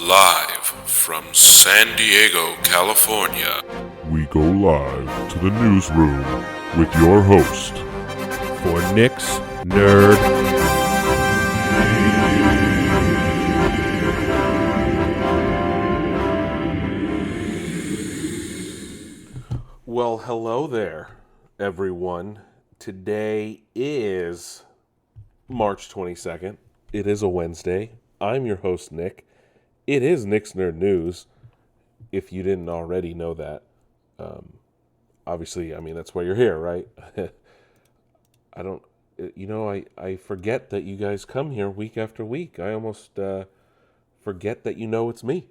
Live from San Diego, California. We go live to the newsroom with your host for Nick's Nerd. Well, hello there, everyone. Today is March 22nd. It is a Wednesday. I'm your host, Nick. It is Nick's Nerd News, if you didn't already know that. Obviously, I mean, that's why you're here, right? I forget that you guys come here week after week. I almost forget that you know it's me.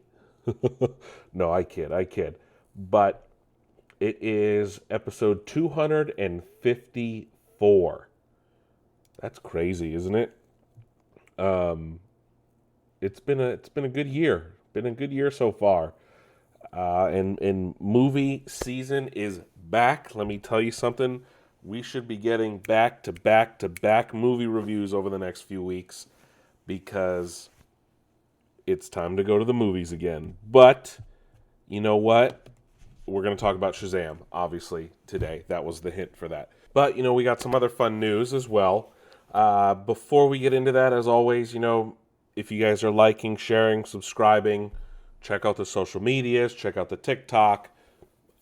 No, I kid. But it is episode 254. That's crazy, isn't it? It's been a good year. Been a good year so far. And movie season is back. Let me tell you something. We should be getting back to back movie reviews over the next few weeks because it's time to go to the movies again. But you know what? We're going to talk about Shazam, obviously, today. That was the hint for that. But, we got some other fun news as well. Before we get into that, as always, if you guys are liking, sharing, subscribing, check out the social medias, check out the TikTok,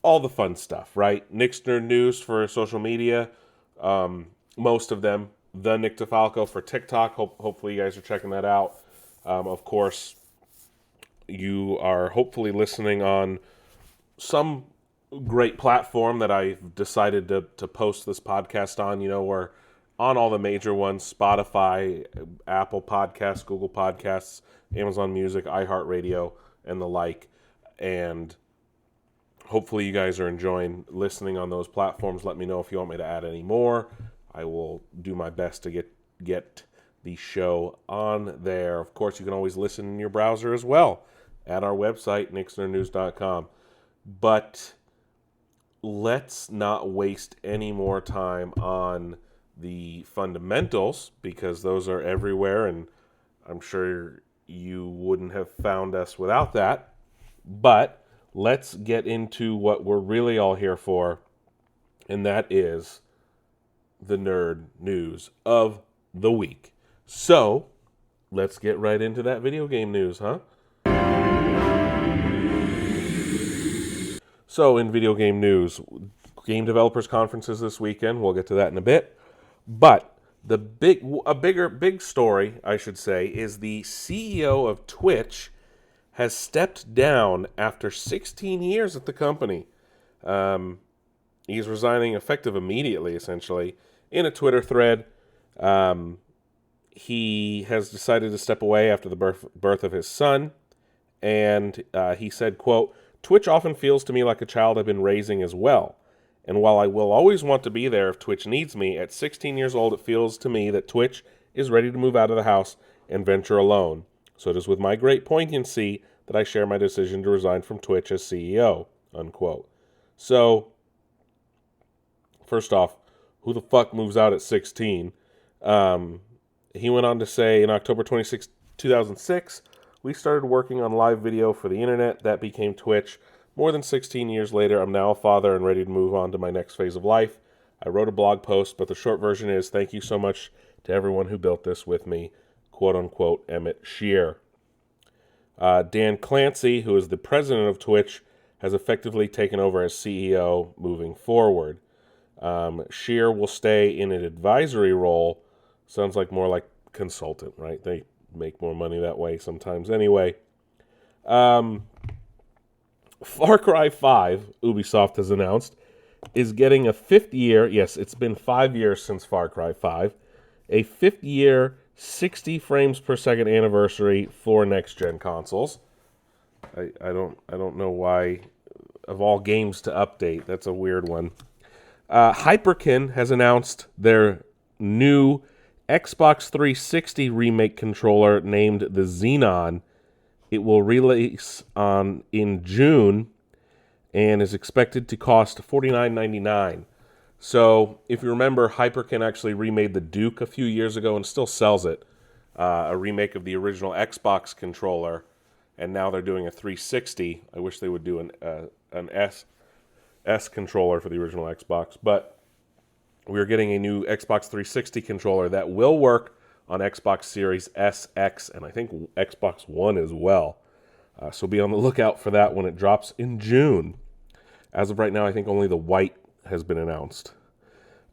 all the fun stuff, right? Nick's Nerd News for social media, most of them. The Nick DeFalco for TikTok. Hopefully you guys are checking that out. Of course, you are hopefully listening on some great platform that I've decided to post this podcast on. We're on all the major ones: Spotify, Apple Podcasts, Google Podcasts, Amazon Music, iHeartRadio, and the like. And hopefully you guys are enjoying listening on those platforms. Let me know if you want me to add any more. I will do my best to get the show on there. Of course, you can always listen in your browser as well at our website, nicksnerdnews.com. But let's not waste any more time on the fundamentals, because those are everywhere, and I'm sure you wouldn't have found us without that. But let's get into what we're really all here for, and that is the nerd news of the week. So, let's get right into that video game news, huh? So, in video game news, game developers conferences this weekend. We'll get to that in a bit. But the big story, I should say, is the CEO of Twitch has stepped down after 16 years at the company. He's resigning effective immediately, essentially. In a Twitter thread, he has decided to step away after the birth of his son. And he said, quote, "Twitch often feels to me like a child I've been raising as well. And while I will always want to be there if Twitch needs me, at 16 years old it feels to me that Twitch is ready to move out of the house and venture alone. So it is with my great poignancy that I share my decision to resign from Twitch as CEO," unquote. So, first off, who the fuck moves out at 16? He went on to say, in October 26, 2006, "We started working on live video for the internet. That became Twitch. More than 16 years later, I'm now a father and ready to move on to my next phase of life. I wrote a blog post, but the short version is, thank you so much to everyone who built this with me," quote unquote, Emmett Shear. Dan Clancy, who is the president of Twitch, has effectively taken over as CEO moving forward. Shear will stay in an advisory role. Sounds like more like consultant, right? They make more money that way sometimes anyway. Far Cry 5, Ubisoft has announced, is getting a 5th year, yes, it's been 5 years since Far Cry 5, a 5th year, 60 frames per second anniversary for next-gen consoles. I don't know why, of all games to update, that's a weird one. Hyperkin has announced their new Xbox 360 remake controller named the Xenon. It will release in June and is expected to cost $49.99. So, if you remember, Hyperkin actually remade the Duke a few years ago and still sells it. A remake of the original Xbox controller. and now they're doing a 360. I wish they would do an S controller for the original Xbox, but we're getting a new Xbox 360 controller that will work on Xbox Series S, X, and I think Xbox One as well. So be on the lookout for that when it drops in June. As of right now, I think only the white has been announced.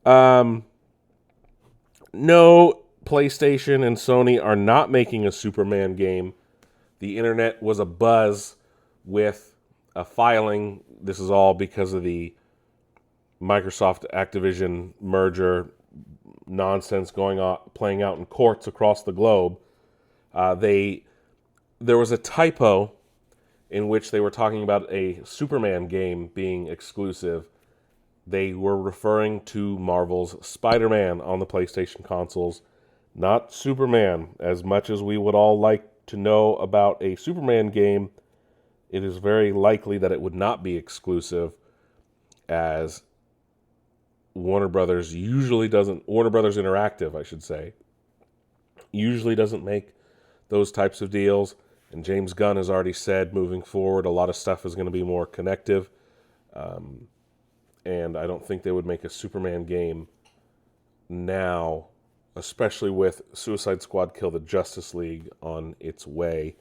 No, PlayStation and Sony are not making a Superman game. The internet was abuzz with a filing. This is all because of the Microsoft Activision merger nonsense playing out in courts across the globe. There was a typo in which they were talking about a Superman game being exclusive. They were referring to Marvel's Spider-Man on the PlayStation consoles, not Superman. As much as we would all like to know about a Superman game, it is very likely that it would not be exclusive, as Warner Brothers Interactive, I should say, usually doesn't make those types of deals. And James Gunn has already said moving forward, a lot of stuff is going to be more connective. And I don't think they would make a Superman game now, especially with Suicide Squad Kill the Justice League on its way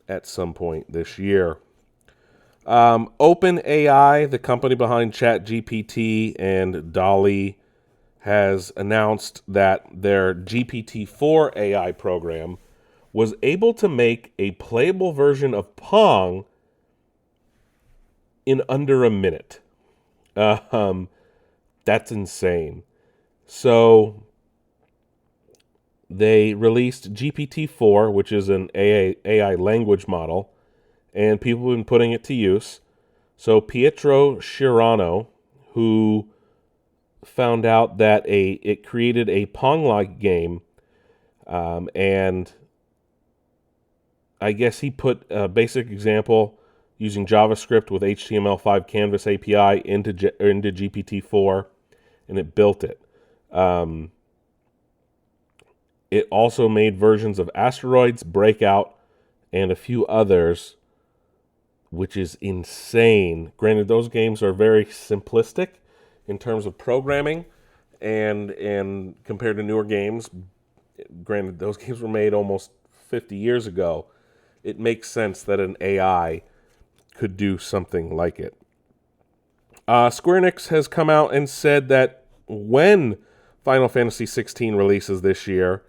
at some point this year. OpenAI, the company behind ChatGPT and DALL-E, has announced that their GPT-4 AI program was able to make a playable version of Pong in under a minute. That's insane. So they released GPT-4, which is an AI language model, and people have been putting it to use. So Pietro Schirano, who found out that it created a Pong-like game, and I guess he put a basic example using JavaScript with HTML5 Canvas API into GPT-4, and it built it. It also made versions of Asteroids, Breakout, and a few others, which is insane. Granted, those games are very simplistic in terms of programming, and compared to newer games, granted, those games were made almost 50 years ago. It makes sense that an AI could do something like it. Square Enix has come out and said that when Final Fantasy XVI releases this year,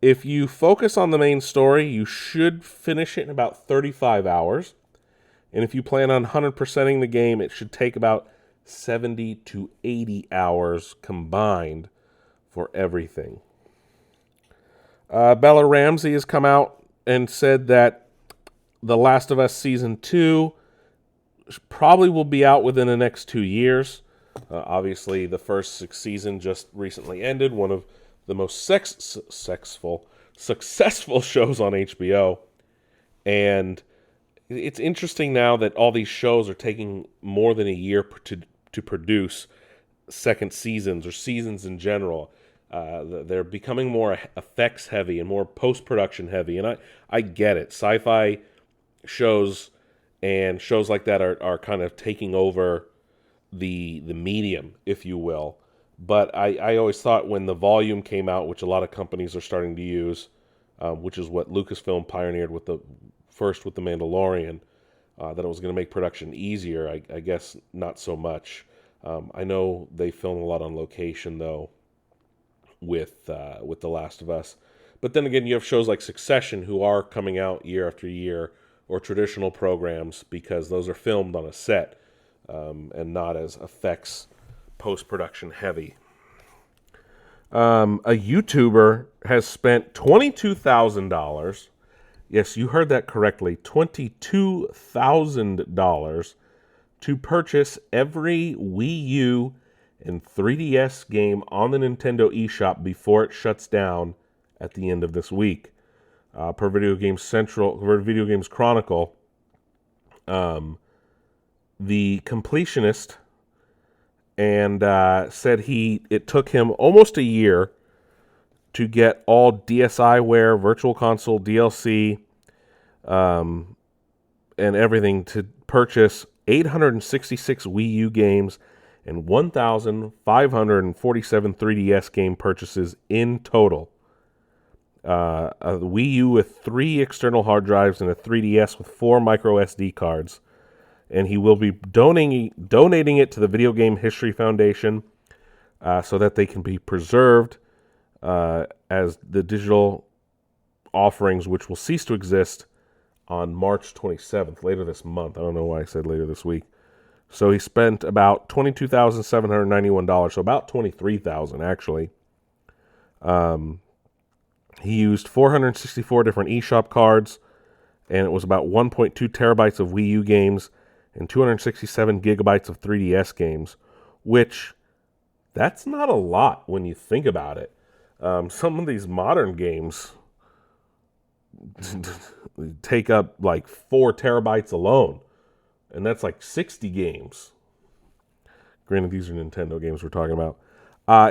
if you focus on the main story, you should finish it in about 35 hours. And if you plan on 100%ing the game, it should take about 70 to 80 hours combined for everything. Bella Ramsey has come out and said that The Last of Us Season 2 probably will be out within the next 2 years. Obviously, the first season just recently ended, one of the most successful shows on HBO. And it's interesting now that all these shows are taking more than a year to produce second seasons or seasons in general. They're becoming more effects heavy and more post-production heavy. And I get it. Sci-fi shows and shows like that are kind of taking over the medium, if you will. But I always thought when the volume came out, which a lot of companies are starting to use, which is what Lucasfilm pioneered with the Mandalorian, that it was going to make production easier. I guess not so much. I know they film a lot on location though with The Last of Us. But then again, you have shows like Succession who are coming out year after year, or traditional programs, because those are filmed on a set and not as effects post-production heavy. A YouTuber has spent $22,000. Yes, you heard that correctly. $22,000 to purchase every Wii U and 3DS game on the Nintendo eShop before it shuts down at the end of this week. Per Video Games Chronicle, the completionist and said it took him almost a year to get all DSiWare, Virtual Console, DLC, and everything to purchase 866 Wii U games and 1,547 3DS game purchases in total. A Wii U with 3 external hard drives and a 3DS with 4 micro SD cards. And he will be donating it to the Video Game History Foundation so that they can be preserved as the digital offerings, which will cease to exist on March 27th, later this month. I don't know why I said later this week. So he spent about $22,791, so about $23,000 actually. He used 464 different eShop cards, and it was about 1.2 terabytes of Wii U games and 267 gigabytes of 3DS games, which that's not a lot when you think about it. Some of these modern games take up like 4 terabytes alone, and that's like 60 games. Granted, these are Nintendo games we're talking about.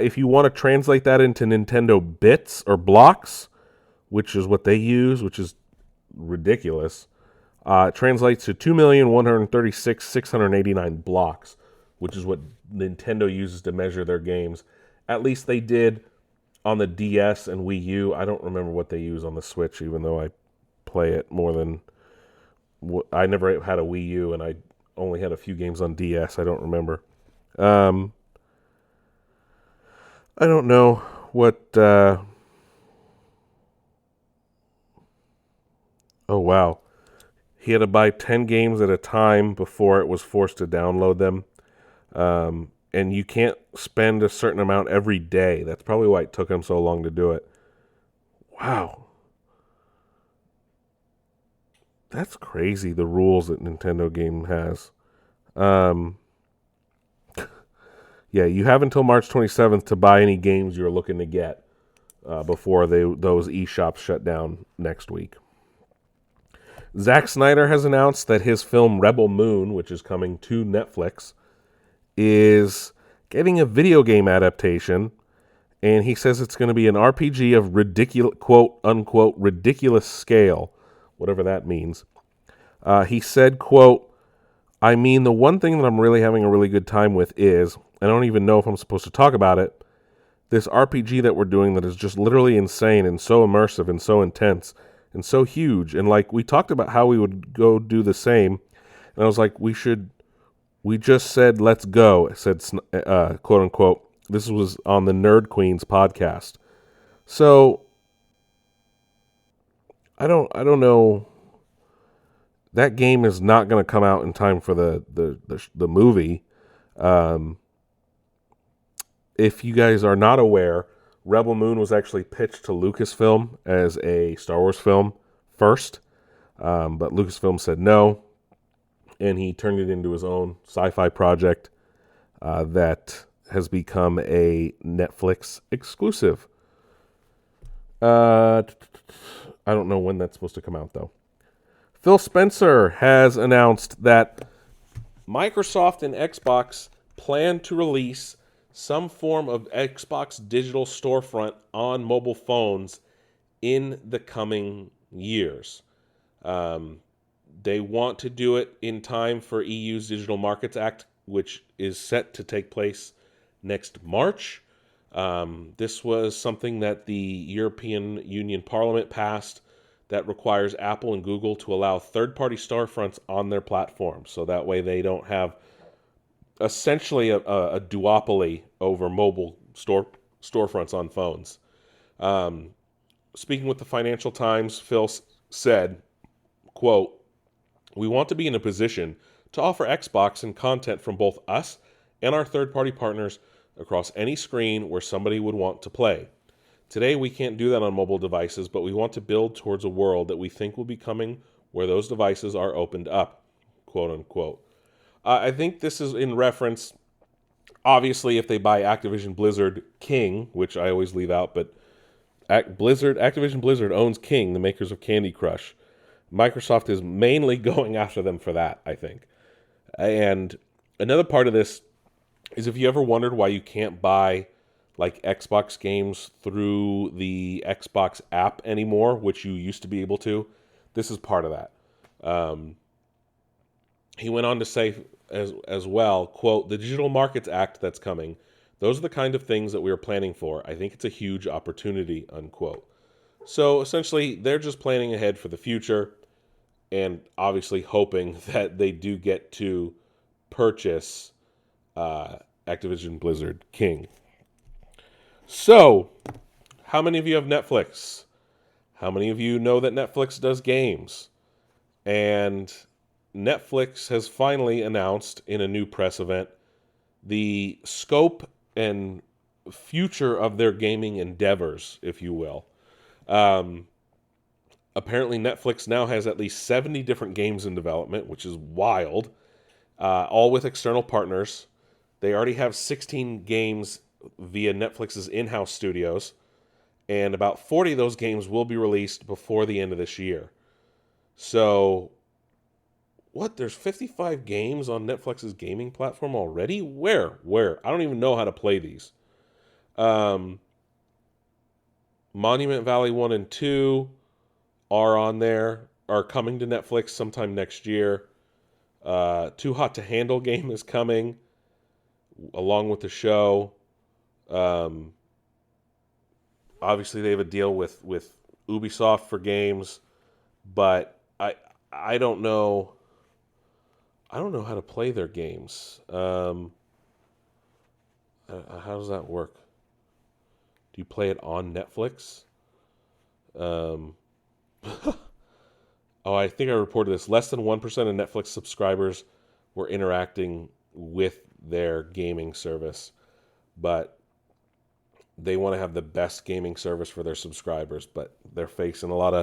If you want to translate that into Nintendo bits or blocks, which is what they use, which is ridiculous, it translates to 2,136,689 blocks, which is what Nintendo uses to measure their games. At least they did on the DS and Wii U. I don't remember what they use on the Switch, even though I play it more than... I never had a Wii U, and I only had a few games on DS. I don't remember. I don't know what... Oh, wow. He had to buy 10 games at a time before it was forced to download them. And you can't spend a certain amount every day. That's probably why it took him so long to do it. Wow. That's crazy, the rules that Nintendo game has. Yeah, you have until March 27th to buy any games you're looking to get before those eShops shut down next week. Zack Snyder has announced that his film Rebel Moon, which is coming to Netflix, is getting a video game adaptation, and he says it's going to be an RPG of ridiculous, quote unquote, ridiculous scale, whatever that means. He said, quote, "I mean, the one thing that I'm really having a really good time with is, I don't even know if I'm supposed to talk about it, this RPG that we're doing that is just literally insane and so immersive and so intense and so huge. And like, we talked about how we would go do the same. And I was like, we just said, let's go," said, quote unquote. This was on the Nerd Queens podcast. So, I don't know. That game is not going to come out in time for the movie. If you guys are not aware, Rebel Moon was actually pitched to Lucasfilm as a Star Wars film first, but Lucasfilm said no, and he turned it into his own sci-fi project that has become a Netflix exclusive. I don't know when that's supposed to come out, though. Phil Spencer has announced that Microsoft and Xbox plan to release some form of Xbox digital storefront on mobile phones in the coming years. They want to do it in time for EU's Digital Markets Act, which is set to take place next March. This was something that the European Union Parliament passed that requires Apple and Google to allow third-party storefronts on their platform, so that way they don't have essentially a duopoly over mobile storefronts on phones. Speaking with the Financial Times, Phil said, quote, "We want to be in a position to offer Xbox and content from both us and our third-party partners across any screen where somebody would want to play. Today, we can't do that on mobile devices, but we want to build towards a world that we think will be coming where those devices are opened up," quote unquote. I think this is in reference, obviously, if they buy Activision Blizzard King, which I always leave out, but Activision Blizzard owns King, the makers of Candy Crush. Microsoft is mainly going after them for that, I think. And another part of this is if you ever wondered why you can't buy like Xbox games through the Xbox app anymore, which you used to be able to, this is part of that. He went on to say as well, quote, "The Digital Markets Act that's coming, those are the kind of things that we are planning for. I think it's a huge opportunity," unquote. So essentially, they're just planning ahead for the future and obviously hoping that they do get to purchase Activision Blizzard King. So, how many of you have Netflix? How many of you know that Netflix does games? And Netflix has finally announced in a new press event the scope and future of their gaming endeavors, if you will. Apparently, Netflix now has at least 70 different games in development, which is wild, all with external partners. They already have 16 games via Netflix's in-house studios, and about 40 of those games will be released before the end of this year. So, what? There's 55 games on Netflix's gaming platform already? Where? I don't even know how to play these. Monument Valley 1 and 2 are on there, are coming to Netflix sometime next year. Too Hot to Handle game is coming along with the show. Obviously, they have a deal with Ubisoft for games, but I don't know. I don't know how to play their games. How does that work? Do you play it on Netflix? Oh, I think I reported this. Less than 1% of Netflix subscribers were interacting with their gaming service, but they want to have the best gaming service for their subscribers, but they're facing a lot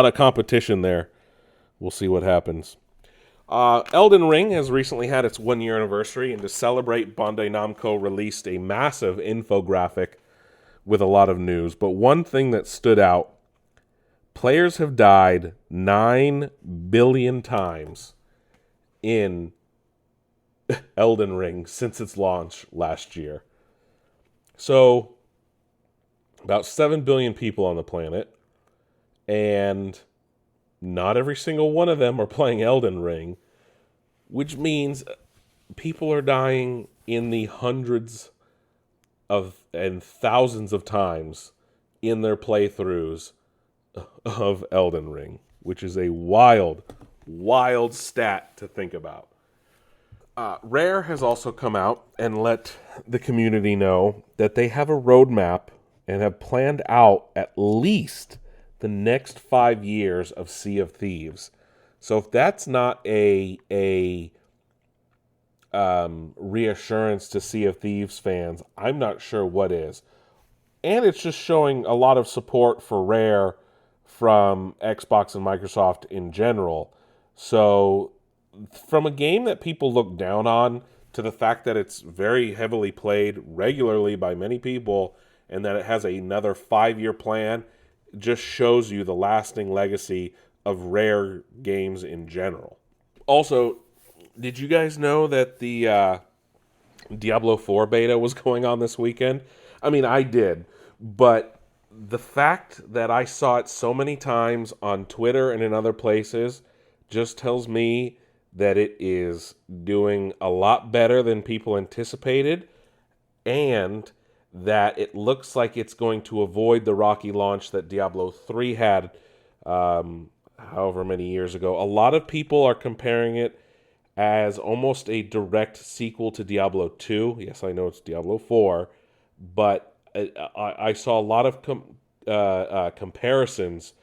of competition there. We'll see what happens. Elden Ring has recently had its 1-year anniversary, and to celebrate, Bandai Namco released a massive infographic with a lot of news. But one thing that stood out: players have died 9 billion times in Elden Ring since its launch last year. So, about 7 billion people on the planet, and not every single one of them are playing Elden Ring, which means people are dying in the hundreds of and thousands of times in their playthroughs of Elden Ring, which is a wild, wild stat to think about. Rare has also come out and let the community know that they have a roadmap and have planned out at least the next 5 years of Sea of Thieves. So if that's not a reassurance to Sea of Thieves fans, I'm not sure what is. And it's just showing a lot of support for Rare from Xbox and Microsoft in general. So from a game that people look down on to the fact that it's very heavily played regularly by many people and that it has another 5-year plan, just shows you the lasting legacy of Rare games in general. Also, did you guys know that the Diablo 4 beta was going on this weekend? I mean, I did, but the fact that I saw it so many times on Twitter and in other places just tells me that it is doing a lot better than people anticipated, and that it looks like it's going to avoid the rocky launch that Diablo 3 had however many years ago. A lot of people are comparing it as almost a direct sequel to Diablo 2. Yes, I know it's Diablo 4, but I saw a lot of comparisons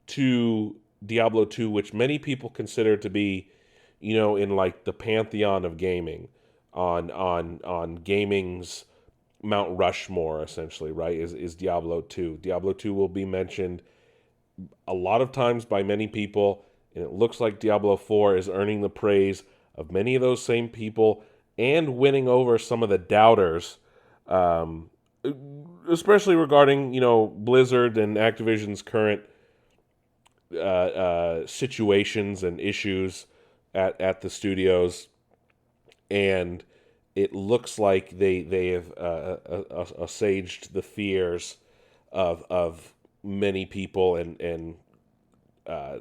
to Diablo 2, which many people consider to be, in like the pantheon of gaming, on gaming's Mount Rushmore, essentially, right, is Diablo 2. Diablo 2 will be mentioned a lot of times by many people, and it looks like Diablo 4 is earning the praise of many of those same people and winning over some of the doubters, especially regarding, Blizzard and Activision's current situations and issues at the studios. And it looks like they have assuaged the fears of many people and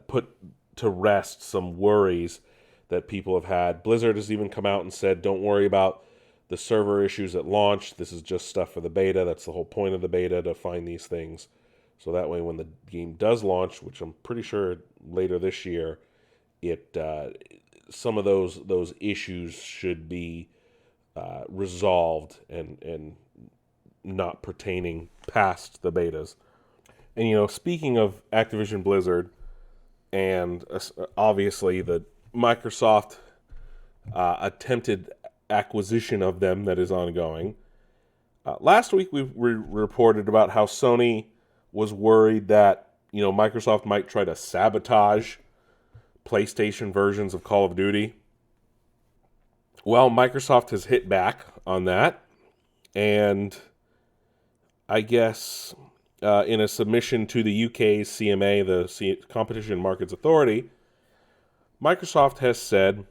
put to rest some worries that people have had. Blizzard has even come out and said, don't worry about the server issues at launch. This is just stuff for the beta. That's the whole point of the beta, to find these things. So that way when the game does launch, which I'm pretty sure later this year, some of those issues should be resolved and not pertaining past the betas. And, speaking of Activision Blizzard, and obviously the Microsoft attempted acquisition of them that is ongoing. Last week we reported about how Sony was worried that Microsoft might try to sabotage PlayStation versions of Call of Duty. Well, Microsoft has hit back on that, and I guess in a submission to the UK's CMA, the Competition and Markets Authority, Microsoft has said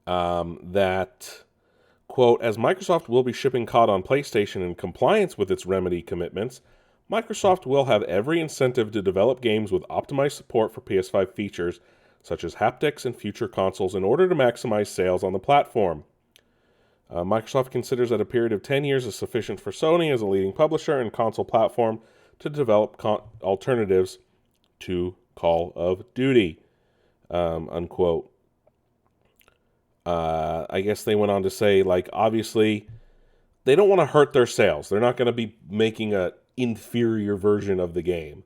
that, quote, as Microsoft will be shipping COD on PlayStation in compliance with its Remedy commitments, Microsoft will have every incentive to develop games with optimized support for PS5 features, such as haptics and future consoles, in order to maximize sales on the platform. Microsoft considers that a period of 10 years is sufficient for Sony as a leading publisher and console platform to develop alternatives to Call of Duty, unquote. I guess they went on to say, obviously, they don't want to hurt their sales. They're not going to be making an inferior version of the game.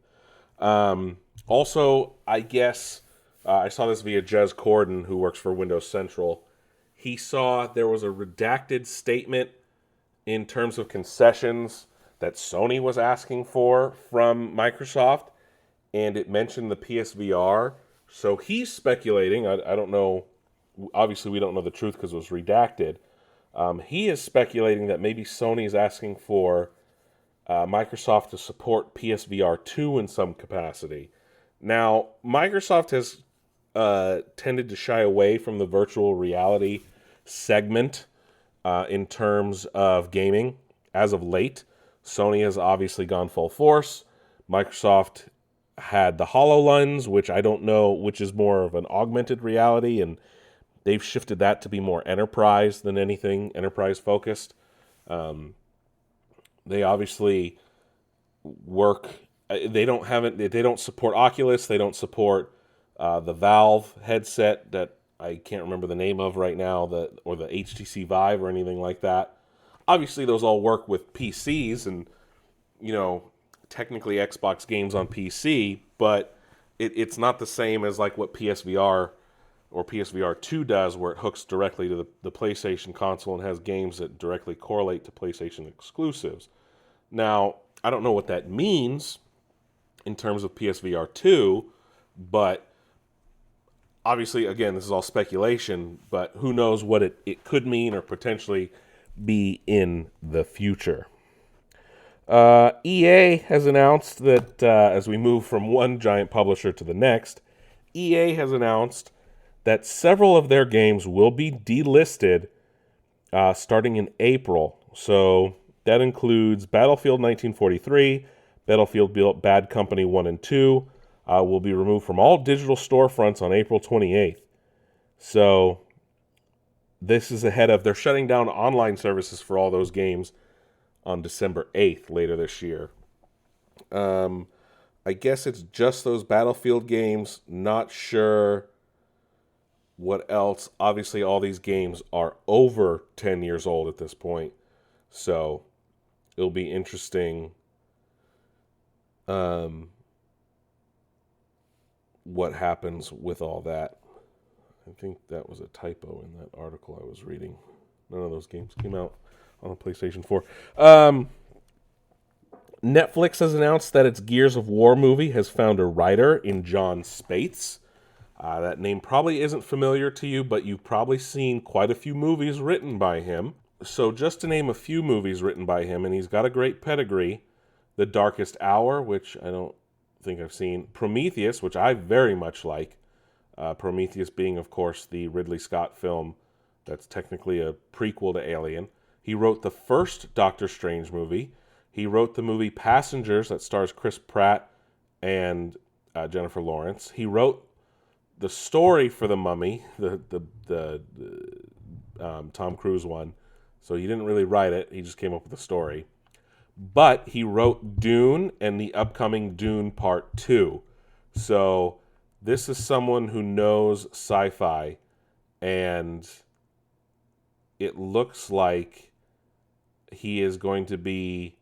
Also, I guess, I saw this via Jez Corden, who works for Windows Central. He saw there was a redacted statement in terms of concessions that Sony was asking for from Microsoft, and it mentioned the PSVR. So he's speculating, I don't know, obviously we don't know the truth because it was redacted. He is speculating that maybe Sony is asking for Microsoft to support PSVR 2 in some capacity. Now, Microsoft has tended to shy away from the virtual reality segment in terms of gaming as of late. Sony has obviously gone full force. Microsoft had the HoloLens, which I don't know, which is more of an augmented reality, and they've shifted that to be more enterprise than anything, enterprise focused. They obviously work. They don't support Oculus. They don't support the Valve headset that I can't remember the name of right now, or the HTC Vive or anything like that. Obviously, those all work with PCs and, technically Xbox games on PC, but it's not the same as what PSVR or PSVR 2 does, where it hooks directly to the PlayStation console and has games that directly correlate to PlayStation exclusives. Now, I don't know what that means in terms of PSVR 2, but obviously, again, this is all speculation, but who knows what it could mean or potentially be in the future. EA has announced that as we move from one giant publisher to the next, EA has announced that several of their games will be delisted starting in April. So that includes Battlefield 1943, Battlefield Bad Company 1 and 2, will be removed from all digital storefronts on April 28th. So this is ahead of, they're shutting down online services for all those games on December 8th later this year. I guess it's just those Battlefield games. Not sure what else. Obviously, all these games are over 10 years old at this point. So it'll be interesting what happens with all that. I think that was a typo in that article I was reading. None of those games came out on the PlayStation 4. Netflix has announced that its Gears of War movie has found a writer in John Spates. That name probably isn't familiar to you, but you've probably seen quite a few movies written by him. So just to name a few movies written by him, and he's got a great pedigree: The Darkest Hour, which I don't think I've seen; Prometheus, which I very much like. Prometheus being, of course, the Ridley Scott film that's technically a prequel to Alien. He wrote the first Doctor Strange movie. He wrote the movie Passengers that stars Chris Pratt and Jennifer Lawrence. He wrote the story for The Mummy, the Tom Cruise one. So he didn't really write it. He just came up with the story. But he wrote Dune and the upcoming Dune Part 2. So this is someone who knows sci-fi, and it looks like he is going to be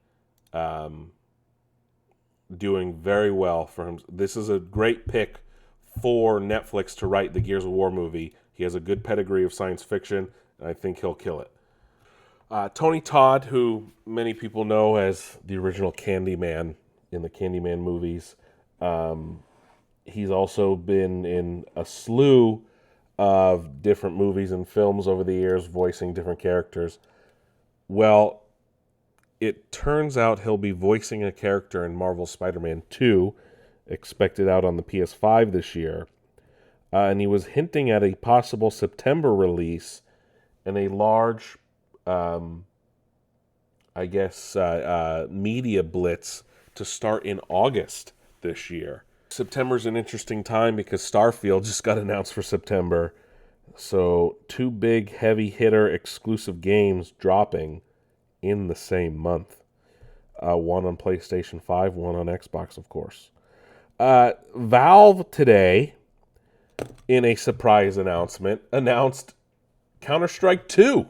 doing very well for him. This is a great pick for Netflix to write the Gears of War movie. He has a good pedigree of science fiction, and I think he'll kill it. Tony Todd, who many people know as the original Candyman in the Candyman movies, he's also been in a slew of different movies and films over the years, voicing different characters. Well, it turns out he'll be voicing a character in Marvel's Spider-Man 2, expected out on the PS5 this year. And he was hinting at a possible September release and a large, media blitz to start in August this year. September's an interesting time because Starfield just got announced for September. So 2 big heavy hitter exclusive games dropping in the same month. One on PlayStation 5, one on Xbox, of course. Valve today, in a surprise announcement, announced Counter-Strike 2.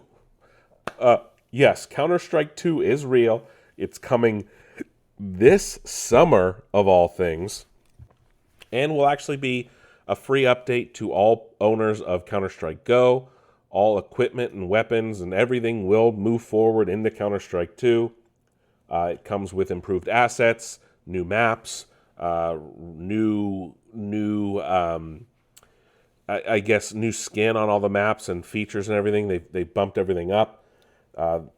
Yes, Counter-Strike 2 is real. It's coming this summer, of all things, and will actually be a free update to all owners of Counter-Strike Go. All equipment and weapons and everything will move forward into Counter-Strike 2. It comes with improved assets, new maps, new skin on all the maps and features and everything. They bumped everything up.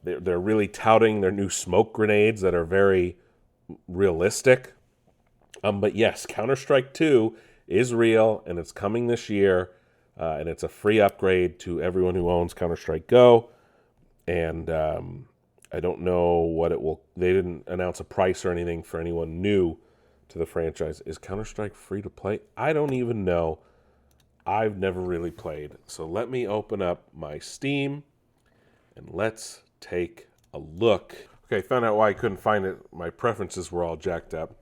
They're really touting their new smoke grenades that are very realistic. But yes, Counter-Strike 2 is real, and it's coming this year. And it's a free upgrade to everyone who owns Counter-Strike Go. And I don't know what it will... They didn't announce a price or anything for anyone new to the franchise. Is Counter-Strike free to play? I don't even know. I've never really played. So let me open up my Steam and let's take a look. Okay, found out why I couldn't find it. My preferences were all jacked up.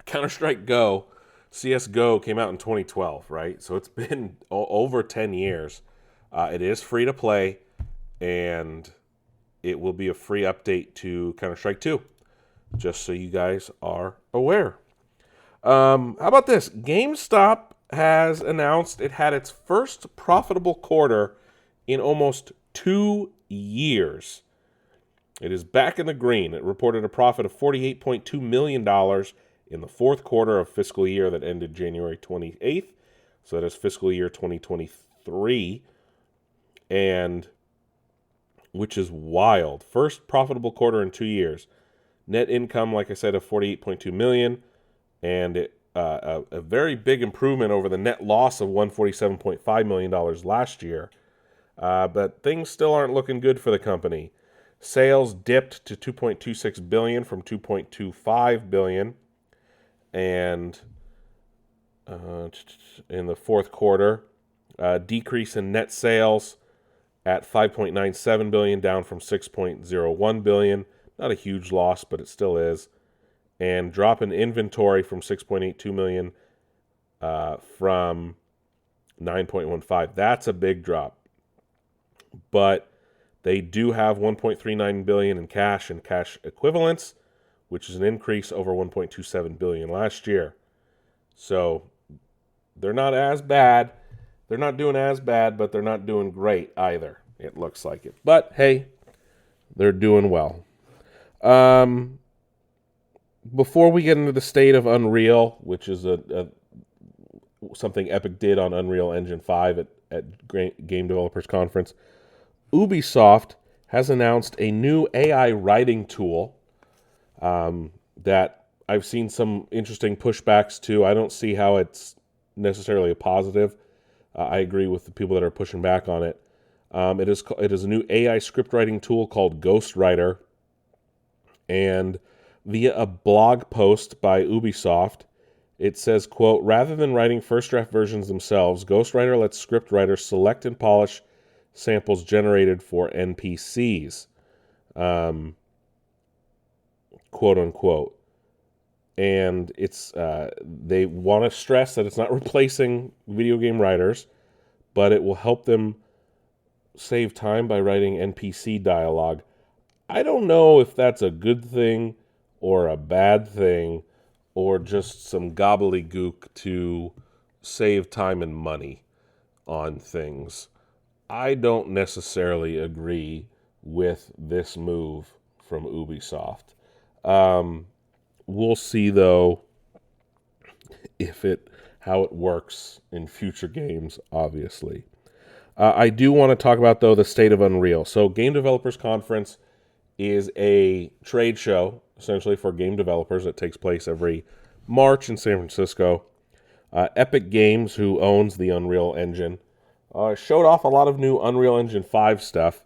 Counter-Strike Go... CSGO came out in 2012, right? So it's been over 10 years. It is free to play, and it will be a free update to Counter-Strike 2, just so you guys are aware. How about this? GameStop has announced it had its first profitable quarter in almost 2 years. It is back in the green. It reported a profit of $48.2 million in the fourth quarter of fiscal year that ended January 28th. So that is fiscal year 2023. And which is wild. First profitable quarter in 2 years. Net income, like I said, of $48.2 million. And a very big improvement over the net loss of $147.5 million last year. But things still aren't looking good for the company. Sales dipped to $2.26 billion from $2.25 billion. And in the fourth quarter, decrease in net sales at $5.97 billion, down from $6.01 billion. Not a huge loss, but it still is. And drop in inventory from $6.82 million from $9.15. That's a big drop. But they do have $1.39 billion in cash and cash equivalents, which is an increase over $1.27 billion last year. So they're not as bad. They're not doing as bad, but they're not doing great either. It looks like it. But hey, they're doing well. Before we get into the state of Unreal, which is something Epic did on Unreal Engine 5 at Game Developers Conference, Ubisoft has announced a new AI writing tool that I've seen some interesting pushbacks to. I don't see how it's necessarily a positive. I agree with the people that are pushing back on it. It is a new AI script writing tool called Ghostwriter, and via a blog post by Ubisoft, It says, quote, rather than writing first draft versions themselves, Ghostwriter lets script writers select and polish samples generated for NPCs, quote unquote. And it's they want to stress that it's not replacing video game writers, but it will help them save time by writing NPC dialogue. I don't know if that's a good thing or a bad thing or just some gobbledygook to save time and money on things. I don't necessarily agree with this move from Ubisoft. We'll see, though, how it works in future games, obviously. I do want to talk about, though, the state of Unreal. So Game Developers Conference is a trade show, essentially, for game developers that takes place every March in San Francisco. Epic Games, who owns the Unreal Engine, showed off a lot of new Unreal Engine 5 stuff,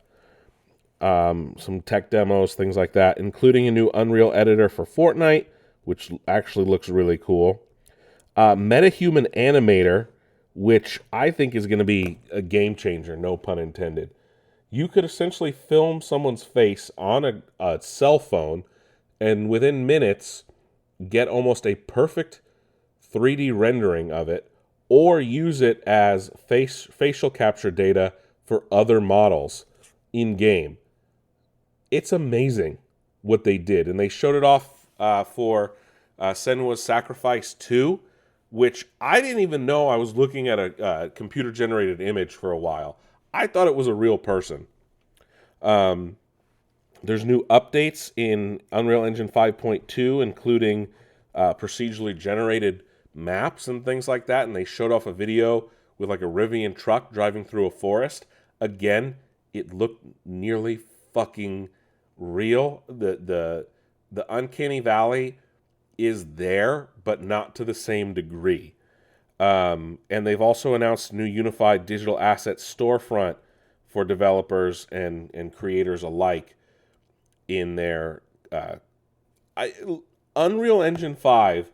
some tech demos, things like that, including a new Unreal editor for Fortnite, which actually looks really cool. MetaHuman Animator, which I think is going to be a game changer, no pun intended. You could essentially film someone's face on a cell phone and within minutes get almost a perfect 3D rendering of it, or use it as facial capture data for other models in-game. It's amazing what they did. And they showed it off for Senua's Sacrifice 2, which I didn't even know. I was looking at a computer-generated image for a while. I thought it was a real person. There's new updates in Unreal Engine 5.2, including procedurally generated maps and things like that. And they showed off a video with like a Rivian truck driving through a forest. Again, it looked nearly fucking real. The uncanny valley is there, but not to the same degree. And they've also announced a new unified digital asset storefront for developers and creators alike in their Unreal Engine 5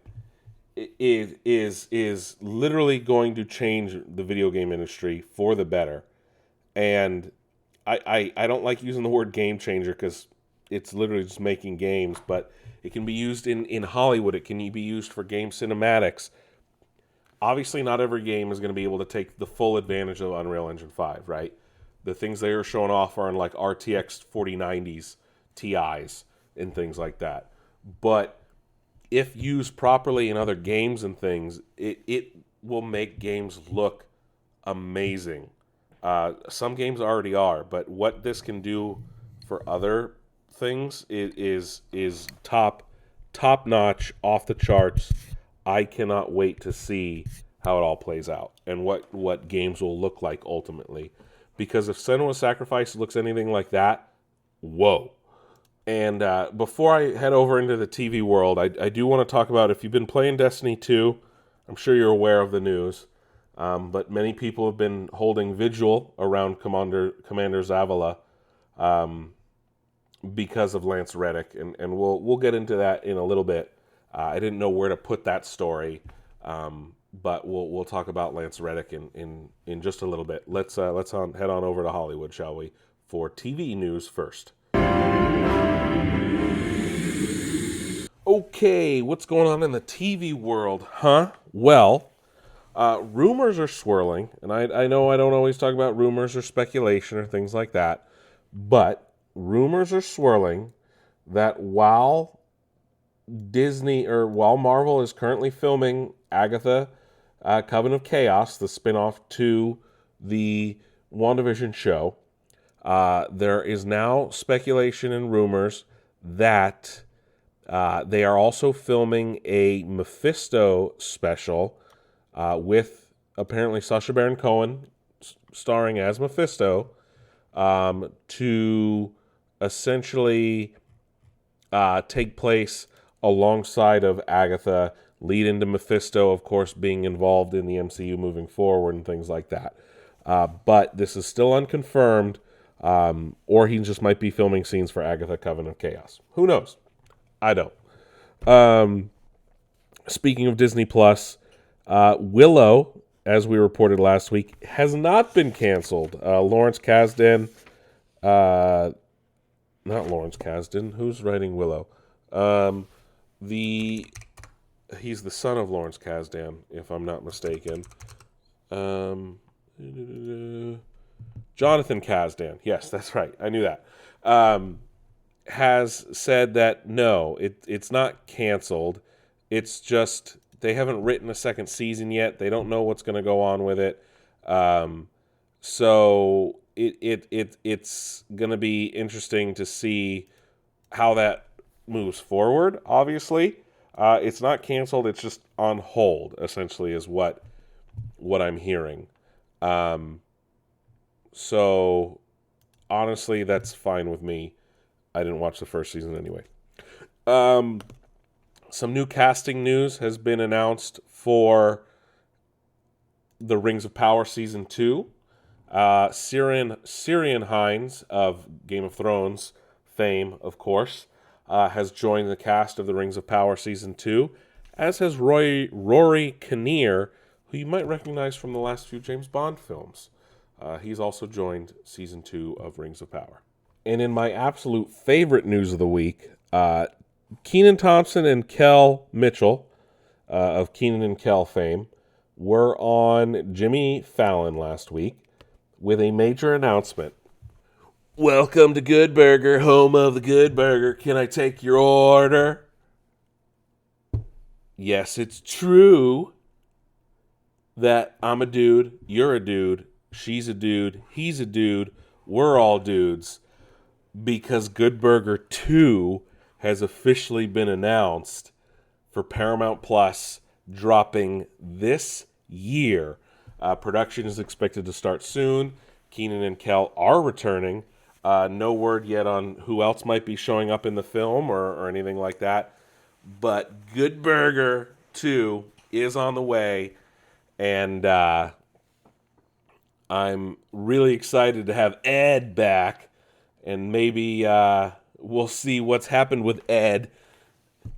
is literally going to change the video game industry for the better. And I don't like using the word game changer because it's literally just making games, but it can be used in Hollywood. It can be used for game cinematics. Obviously, not every game is going to be able to take the full advantage of Unreal Engine 5, right? The things they are showing off are in like RTX 4090s, TIs, and things like that. But if used properly in other games and things, it will make games look amazing. Some games already are, but what this can do for other things is top notch, off the charts. I cannot wait to see how it all plays out and what games will look like ultimately. Because if Senua's Sacrifice looks anything like that, whoa. And before I head over into the TV world, I do want to talk about, if you've been playing Destiny 2, I'm sure you're aware of the news, but many people have been holding vigil around Commander Zavala because of Lance Reddick, and we'll get into that in a little bit. I didn't know where to put that story, but we'll talk about Lance Reddick in just a little bit. Let's head on over to Hollywood, shall we, for TV news first. Okay, what's going on in the TV world, huh? Well, rumors are swirling, and I know I don't always talk about rumors or speculation or things like that, but rumors are swirling that while Marvel is currently filming Agatha, Coven of Chaos, the spinoff to the WandaVision show, there is now speculation and rumors that they are also filming a Mephisto special with apparently Sacha Baron Cohen starring as Mephisto to essentially take place alongside of Agatha, lead into Mephisto, of course, being involved in the MCU moving forward and things like that. But this is still unconfirmed, or he just might be filming scenes for Agatha, Coven of Chaos. Who knows? I don't. speaking of Disney Plus, Willow, as we reported last week, has not been canceled. Lawrence Kasdan, not Lawrence Kasdan. Who's writing Willow? He's the son of Lawrence Kasdan, if I'm not mistaken. Jonathan Kasdan. Yes, that's right. I knew that. Has said that no, it's not canceled. It's just they haven't written a second season yet. They don't know what's going to go on with it. So it's going to be interesting to see how that moves forward. Obviously, it's not canceled. It's just on hold. Essentially, is what I'm hearing. So honestly, that's fine with me. I didn't watch the first season anyway. Some new casting news has been announced for the Rings of Power Season 2. Syrian Hines of Game of Thrones fame, of course, has joined the cast of the Rings of Power Season 2, as has Rory Kinnear, who you might recognize from the last few James Bond films. He's also joined Season 2 of Rings of Power. And in my absolute favorite news of the week, Kenan Thompson and Kel Mitchell of Kenan and Kel fame were on Jimmy Fallon last week with a major announcement. Welcome to Good Burger, home of the Good Burger. Can I take your order? Yes, it's true that I'm a dude, you're a dude, she's a dude, he's a dude, we're all dudes, because Good Burger 2 has officially been announced for Paramount Plus, dropping this year. Production is expected to start soon. Kenan and Kel are returning. No word yet on who else might be showing up in the film or anything like that. But Good Burger 2 is on the way, and I'm really excited to have Ed back, and maybe we'll see what's happened with Ed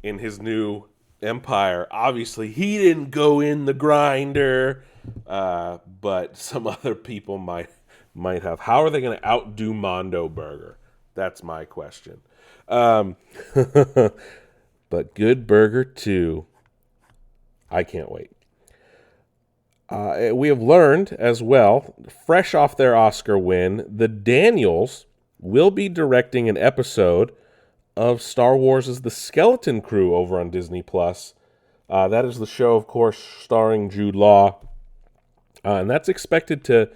in his new empire. Obviously, he didn't go in the grinder, but some other people might have. How are they going to outdo Mondo Burger? That's my question. But Good Burger 2, I can't wait. We have learned as well, fresh off their Oscar win, the Daniels will be directing an episode of Star Wars' The Skeleton Crew over on Disney+. That is the show, of course, starring Jude Law. And that's expected to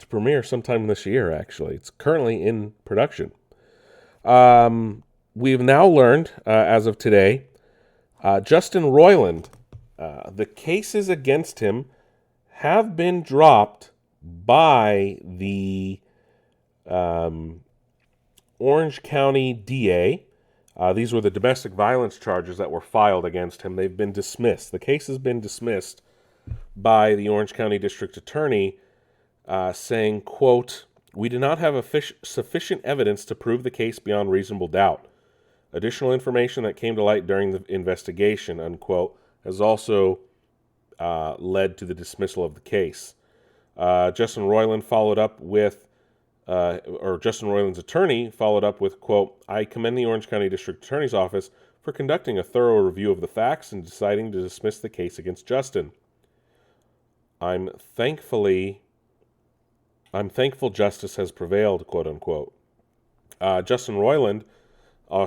premiere sometime this year, actually. It's currently in production. We've now learned, as of today, Justin Roiland, the cases against him have been dropped by the Orange County DA. These were the domestic violence charges that were filed against him. They've been dismissed. The case has been dismissed by the Orange County District Attorney, saying, quote, "We do not have sufficient evidence to prove the case beyond reasonable doubt. Additional information that came to light during the investigation," unquote, has also led to the dismissal of the case. Justin Roiland's attorney followed up with, quote, "I commend the Orange County District Attorney's Office for conducting a thorough review of the facts and deciding to dismiss the case against Justin. I'm thankful justice has prevailed," quote unquote. Justin Roiland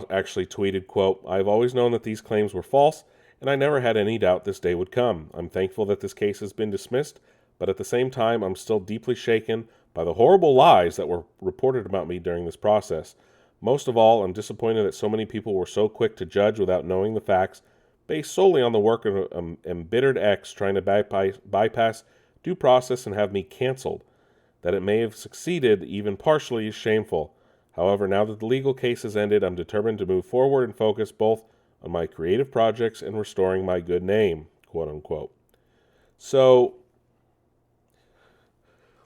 actually tweeted, quote, "I've always known that these claims were false, and I never had any doubt this day would come. I'm thankful that this case has been dismissed, but at the same time, I'm still deeply shaken by the horrible lies that were reported about me during this process. Most of all, I'm disappointed that so many people were so quick to judge without knowing the facts, based solely on the work of an embittered ex trying to bypass due process and have me canceled. That it may have succeeded, even partially, is shameful. However, now that the legal case has ended, I'm determined to move forward and focus both on my creative projects and restoring my good name," quote unquote. So,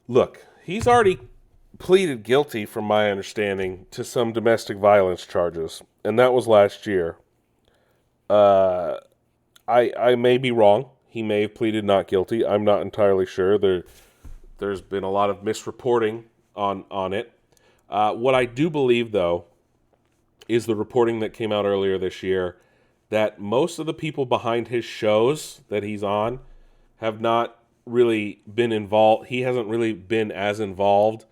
look, he's already pleaded guilty, from my understanding, to some domestic violence charges, and that was last year. I I may be wrong. He may have pleaded not guilty. I'm not entirely sure. There's been a lot of misreporting on it. What I do believe, though, is the reporting that came out earlier this year that most of the people behind his shows that he's on have not really been involved. He hasn't really been as involved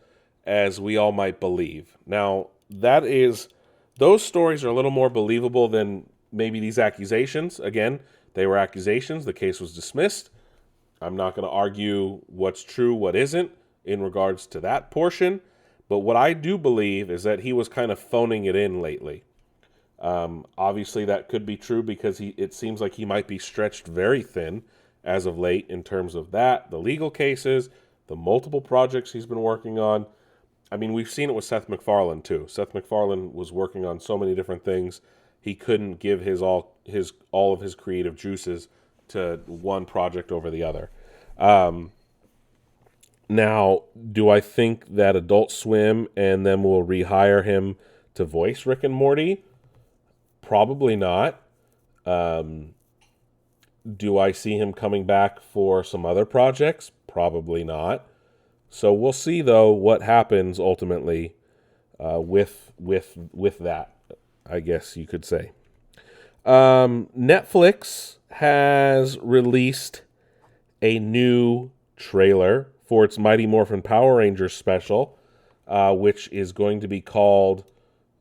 as we all might believe. Now, those stories are a little more believable than maybe these accusations. Again, they were accusations. The case was dismissed. I'm not going to argue what's true, what isn't in regards to that portion. But what I do believe is that he was kind of phoning it in lately. Obviously, that could be true because it seems like he might be stretched very thin as of late in terms of that, the legal cases, the multiple projects he's been working on. I mean, we've seen it with Seth MacFarlane too. Seth MacFarlane was working on so many different things. He couldn't give all of his creative juices to one project over the other. Now, do I think that Adult Swim and them will rehire him to voice Rick and Morty? Probably not. Do I see him coming back for some other projects? Probably not. So we'll see, though, what happens ultimately with that, I guess you could say. Netflix has released a new trailer for its Mighty Morphin Power Rangers special, which is going to be called,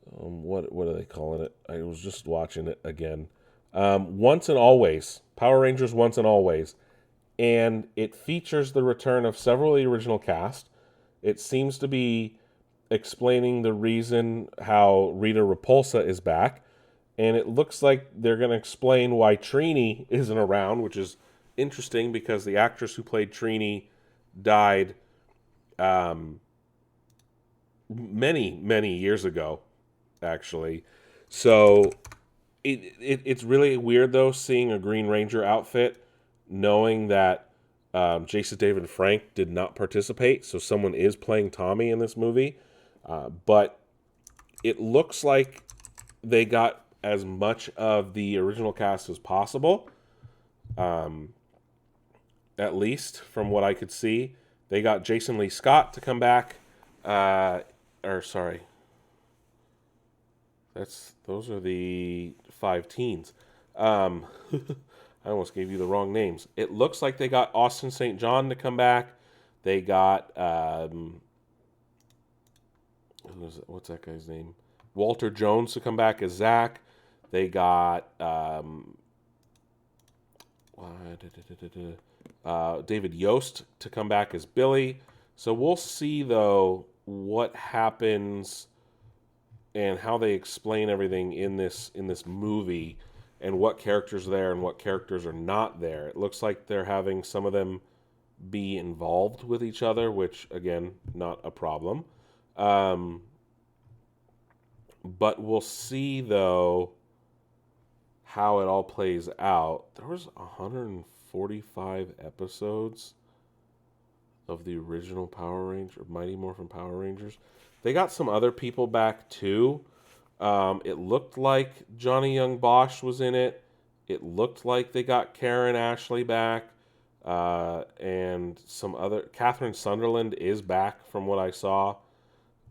what are they calling it? I was just watching it again. Once and Always. Power Rangers Once and Always. And it features the return of several of the original cast. It seems to be explaining the reason how Rita Repulsa is back. And it looks like they're going to explain why Trini isn't around, which is interesting because the actress who played Trini died many years ago, actually. So it's really weird, though, seeing a Green Ranger outfit, knowing that Jason David Frank did not participate, so someone is playing Tommy in this movie. But it looks like they got as much of the original cast as possible, at least from what I could see. They got Jason Lee Scott to come back. Those are the 5 teens. I almost gave you the wrong names. It looks like they got Austin St. John to come back. They got what's that guy's name? Walter Jones to come back as Zach. They got David Yost to come back as Billy. So we'll see, though, what happens and how they explain everything in this movie and what characters are there and what characters are not there. It looks like they're having some of them be involved with each other, which, again, not a problem. But we'll see, though, how it all plays out. There was 145 episodes of the original Mighty Morphin Power Rangers. They got some other people back, too. It looked like Johnny Young Bosch was in it. It looked like they got Karen Ashley back. And some other... Catherine Sunderland is back, from what I saw.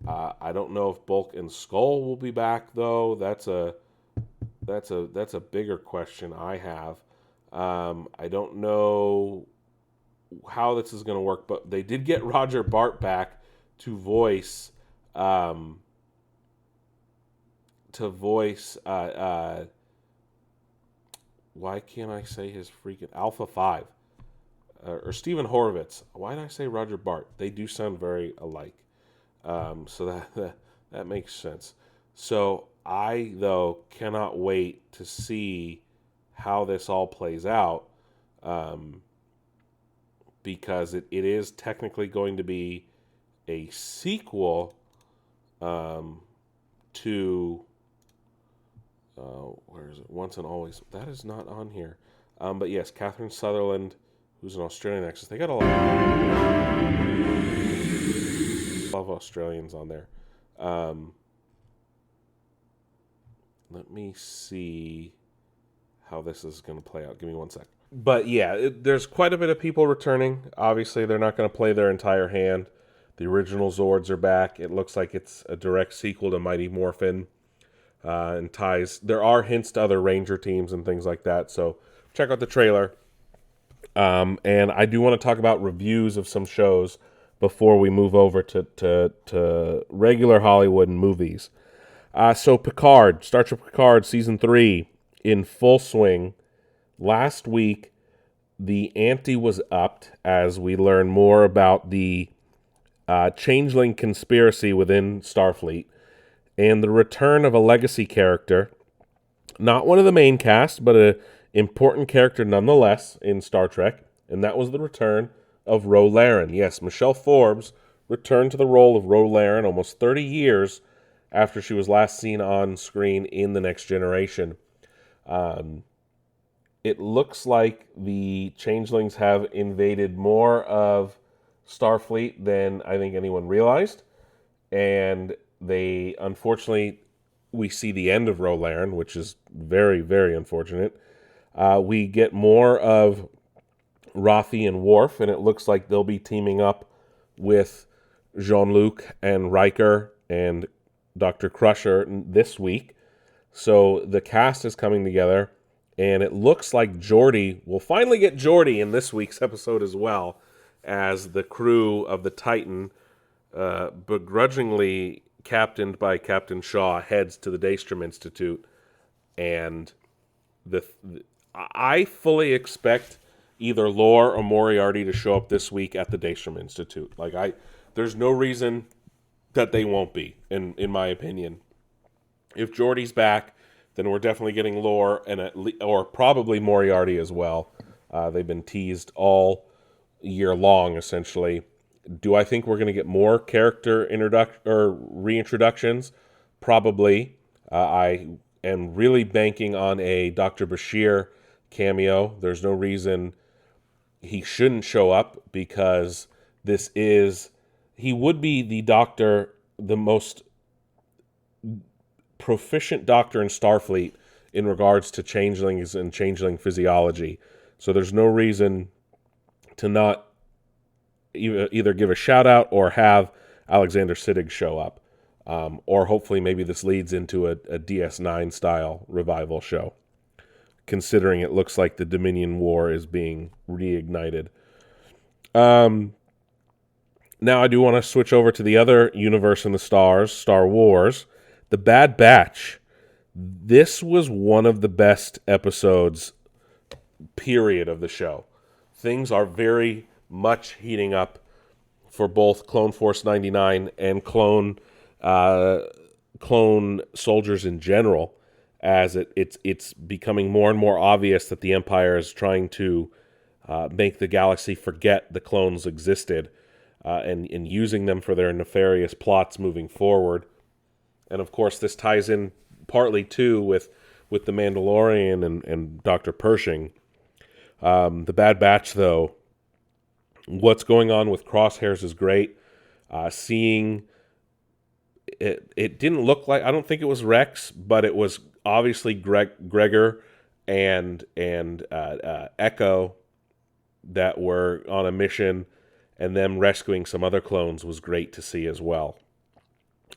I don't know if Bulk and Skull will be back, though. That's a bigger question I have. I don't know how this is going to work, but they did get Roger Bart back to voice why can't I say his freaking Alpha 5 or Stephen Horowitz. Why did I say Roger Bart? They do sound very alike. So that makes sense. So I, though, cannot wait to see how this all plays out, because it is technically going to be a sequel to where is it? Once and Always. That is not on here. But yes, Catherine Sutherland, who's an Australian actress. They got a lot of Australians on there. Let me see how this is going to play out. Give me one sec. But yeah, there's quite a bit of people returning. Obviously, they're not going to play their entire hand. The original Zords are back. It looks like it's a direct sequel to Mighty Morphin, and ties. There are hints to other Ranger teams and things like that. So check out the trailer. And I do want to talk about reviews of some shows before we move over to regular Hollywood and movies. So Picard, Star Trek Picard Season 3 in full swing. Last week, the ante was upped as we learn more about the changeling conspiracy within Starfleet and the return of a legacy character. Not one of the main cast, but an important character nonetheless in Star Trek, and that was the return of Ro Laren. Yes, Michelle Forbes returned to the role of Ro Laren almost 30 years after she was last seen on screen in The Next Generation. It looks like the changelings have invaded more of Starfleet than I think anyone realized, and they, unfortunately, we see the end of Ro Laren, which is very, very unfortunate. We get more of Rafi and Worf, and it looks like they'll be teaming up with Jean-Luc and Riker and Dr. Crusher this week. So the cast is coming together, and it looks like Geordi will finally get Geordi in this week's episode as well, as the crew of the Titan, begrudgingly captained by Captain Shaw, heads to the Daystrom Institute. And I fully expect either Lore or Moriarty to show up this week at the Daystrom Institute. There's no reason that they won't be, in my opinion. If Geordi's back, then we're definitely getting Lore or probably Moriarty as well. They've been teased all year long, essentially. Do I think we're going to get more character reintroductions? Probably. I am really banking on a Dr. Bashir cameo. There's no reason he shouldn't show up, because he would be the most proficient doctor in Starfleet in regards to changelings and changeling physiology. So there's no reason to not either give a shout out or have Alexander Siddig show up. Or hopefully maybe this leads into a DS9 style revival show, considering it looks like the Dominion War is being reignited. Now I do want to switch over to the other universe in the stars, Star Wars. The Bad Batch. This was one of the best episodes, period, of the show. Things are very much heating up for both Clone Force 99 and clone soldiers in general, as it's becoming more and more obvious that the Empire is trying to make the galaxy forget the clones existed, and using them for their nefarious plots moving forward. And of course, this ties in partly too with the Mandalorian and Dr. Pershing. The Bad Batch, though, what's going on with Crosshairs is great. Seeing it didn't look like, I don't think it was Rex, but it was obviously Gregor and Echo that were on a mission, and them rescuing some other clones was great to see as well.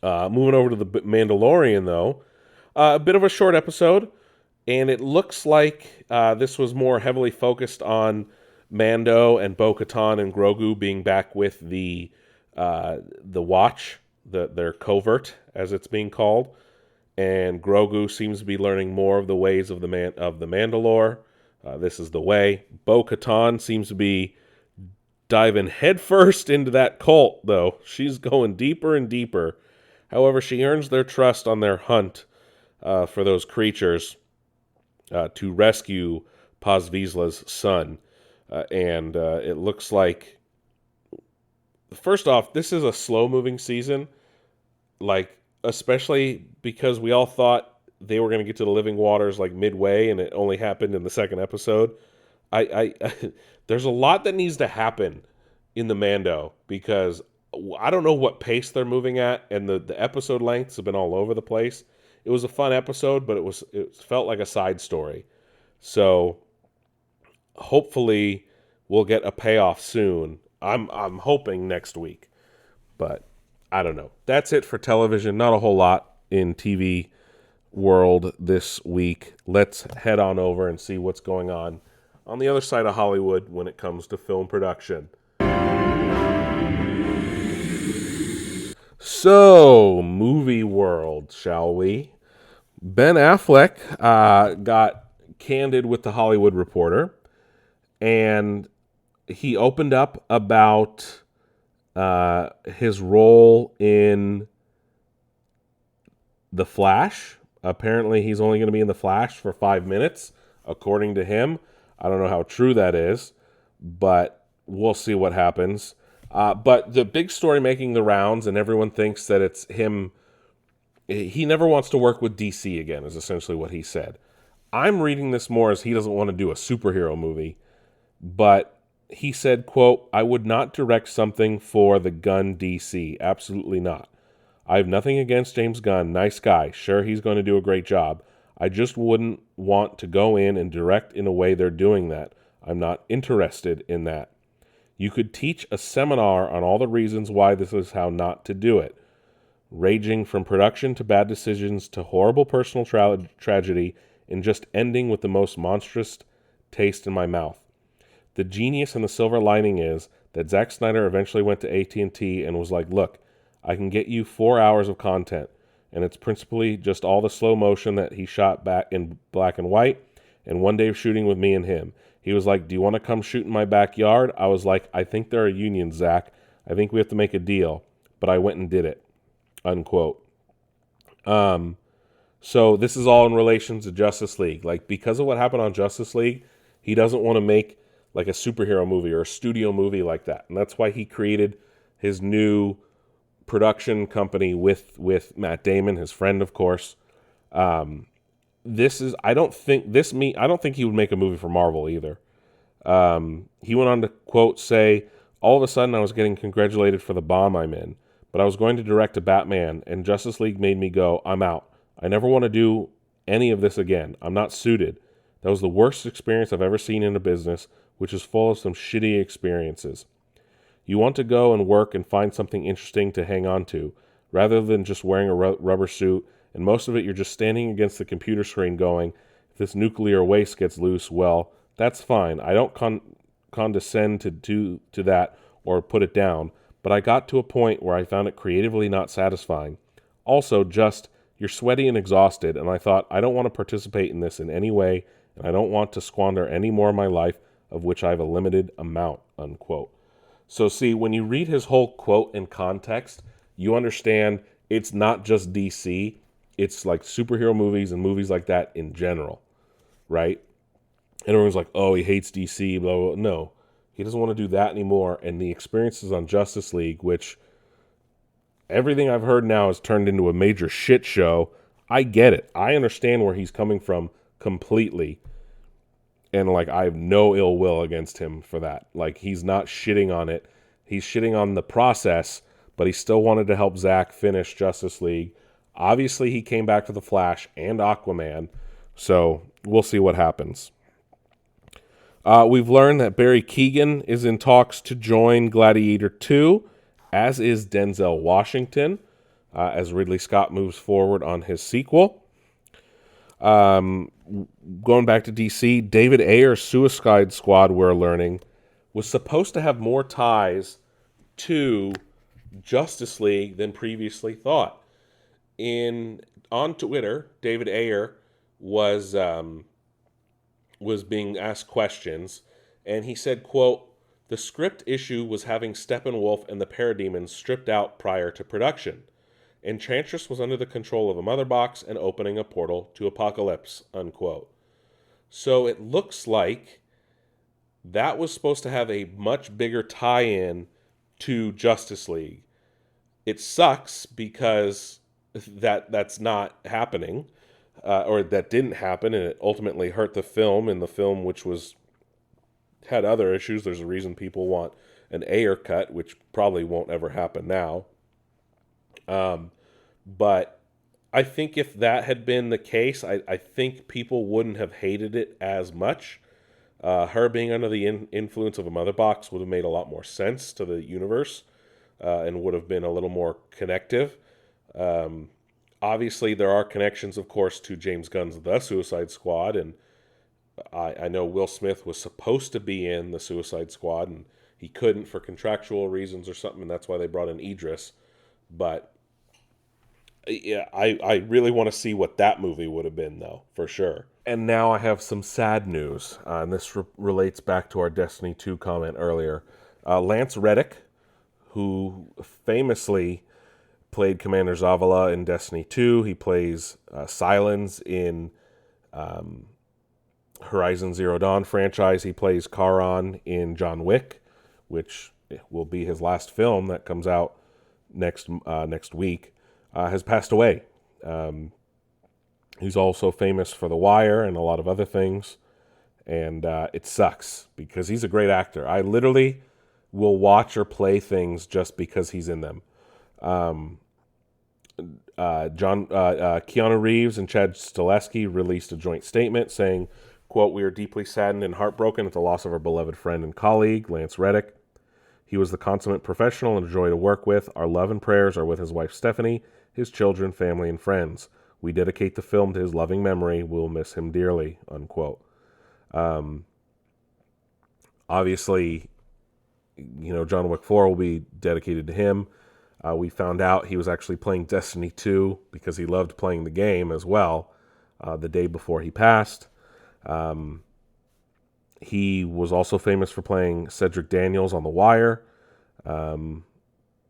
Moving over to the Mandalorian, though, a bit of a short episode, and it looks like this was more heavily focused on Mando and Bo-Katan and Grogu being back with the Watch, their covert, as it's being called, and Grogu seems to be learning more of the ways of the Mandalore. This is the way. Bo-Katan seems to be diving headfirst into that cult, though. She's going deeper and deeper. However, she earns their trust on their hunt for those creatures to rescue Paz Vizsla's son. And it looks like, first off, this is a slow-moving season, especially because we all thought they were going to get to the living waters midway, and it only happened in the second episode. There's a lot that needs to happen in the Mando, because I don't know what pace they're moving at, and the episode lengths have been all over the place. It was a fun episode, but it felt like a side story. So hopefully we'll get a payoff soon. I'm hoping next week, but I don't know. That's it for television. Not a whole lot in TV world this week. Let's head on over and see what's going on the other side of Hollywood when it comes to film production. So, movie world, shall we? Ben Affleck got candid with the Hollywood Reporter, and he opened up about his role in The Flash. Apparently, he's only going to be in The Flash for 5 minutes, according to him. I don't know how true that is, but we'll see what happens. But the big story making the rounds, and everyone thinks that it's him. He never wants to work with DC again, is essentially what he said. I'm reading this more as he doesn't want to do a superhero movie, but he said, quote, "I would not direct something for the Gunn DC. Absolutely not. I have nothing against James Gunn. Nice guy. Sure, he's going to do a great job. I just wouldn't want to go in and direct in a way they're doing that. I'm not interested in that. You could teach a seminar on all the reasons why this is how not to do it, ranging from production to bad decisions to horrible personal tragedy and just ending with the most monstrous taste in my mouth. The genius and the silver lining is that Zack Snyder eventually went to AT&T and was like, look, I can get you 4 hours of content, and it's principally just all the slow motion that he shot back in black and white, and one day of shooting with me and him. He was like, do you want to come shoot in my backyard? I was like, I think there are unions, Zach. I think we have to make a deal. But I went and did it." Unquote. So this is all in relation to Justice League. Like, because of what happened on Justice League, he doesn't want to make like a superhero movie or a studio movie like that. And that's why he created his new production company with Matt Damon, his friend, of course. This is, I don't think he would make a movie for Marvel either. He went on to, quote, say, "All of a sudden I was getting congratulated for the bomb I'm in, but I was going to direct a Batman, and Justice League made me go, I'm out. I never want to do any of this again. I'm not suited. That was the worst experience I've ever seen in a business, which is full of some shitty experiences. You want to go and work and find something interesting to hang on to, rather than just wearing a rubber suit, and most of it you're just standing against the computer screen going, if this nuclear waste gets loose, well, that's fine. I don't condescend to that or put it down, but I got to a point where I found it creatively not satisfying. Also, just, you're sweaty and exhausted, and I thought, I don't want to participate in this in any way, and I don't want to squander any more of my life, of which I have a limited amount," unquote. So see, when you read his whole quote in context, you understand it's not just DC, it's like superhero movies and movies like that in general, right? And everyone's like, oh, he hates DC, blah, blah, blah. No, he doesn't want to do that anymore. And the experiences on Justice League, which everything I've heard now has turned into a major shit show. I get it. I understand where he's coming from completely. And, like, I have no ill will against him for that. Like, he's not shitting on it. He's shitting on the process, but he still wanted to help Zack finish Justice League. Obviously, he came back for The Flash and Aquaman, so we'll see what happens. We've learned that Barry Keoghan is in talks to join Gladiator 2, as is Denzel Washington, as Ridley Scott moves forward on his sequel. Going back to DC, David Ayer's Suicide Squad, we're learning, was supposed to have more ties to Justice League than previously thought. On Twitter, David Ayer was being asked questions, and he said, quote, "The script issue was having Steppenwolf and the Parademons stripped out prior to production. Enchantress was under the control of a mother box and opening a portal to Apocalypse," unquote. So it looks like that was supposed to have a much bigger tie-in to Justice League. It sucks because that's not happening, or that didn't happen, and it ultimately hurt the film, and the film, which had other issues. There's a reason people want an Ayer cut, which probably won't ever happen now. But I think if that had been the case, I think people wouldn't have hated it as much. Her being under the influence of a mother box would have made a lot more sense to the universe, and would have been a little more connective. Obviously, there are connections, of course, to James Gunn's The Suicide Squad, and I know Will Smith was supposed to be in The Suicide Squad, and he couldn't for contractual reasons or something, and that's why they brought in Idris. But yeah, I really want to see what that movie would have been, though, for sure. And now I have some sad news, and this relates back to our Destiny 2 comment earlier. Lance Reddick, who famously played Commander Zavala in Destiny 2. He plays Sylens in Horizon Zero Dawn franchise. He plays Charon in John Wick, which will be his last film that comes out next week, has passed away. He's also famous for The Wire and a lot of other things, and it sucks because he's a great actor. I literally will watch or play things just because he's in them. Keanu Reeves and Chad Stileski released a joint statement saying, quote, "We are deeply saddened and heartbroken at the loss of our beloved friend and colleague, Lance Reddick. He was the consummate professional and a joy to work with. Our love and prayers are with his wife Stephanie, his children, family, and friends. We dedicate the film to his loving memory. We'll miss him dearly," unquote. Obviously, John Wick 4 will be dedicated to him. We found out he was actually playing Destiny 2 because he loved playing the game as well, the day before he passed. He was also famous for playing Cedric Daniels on The Wire.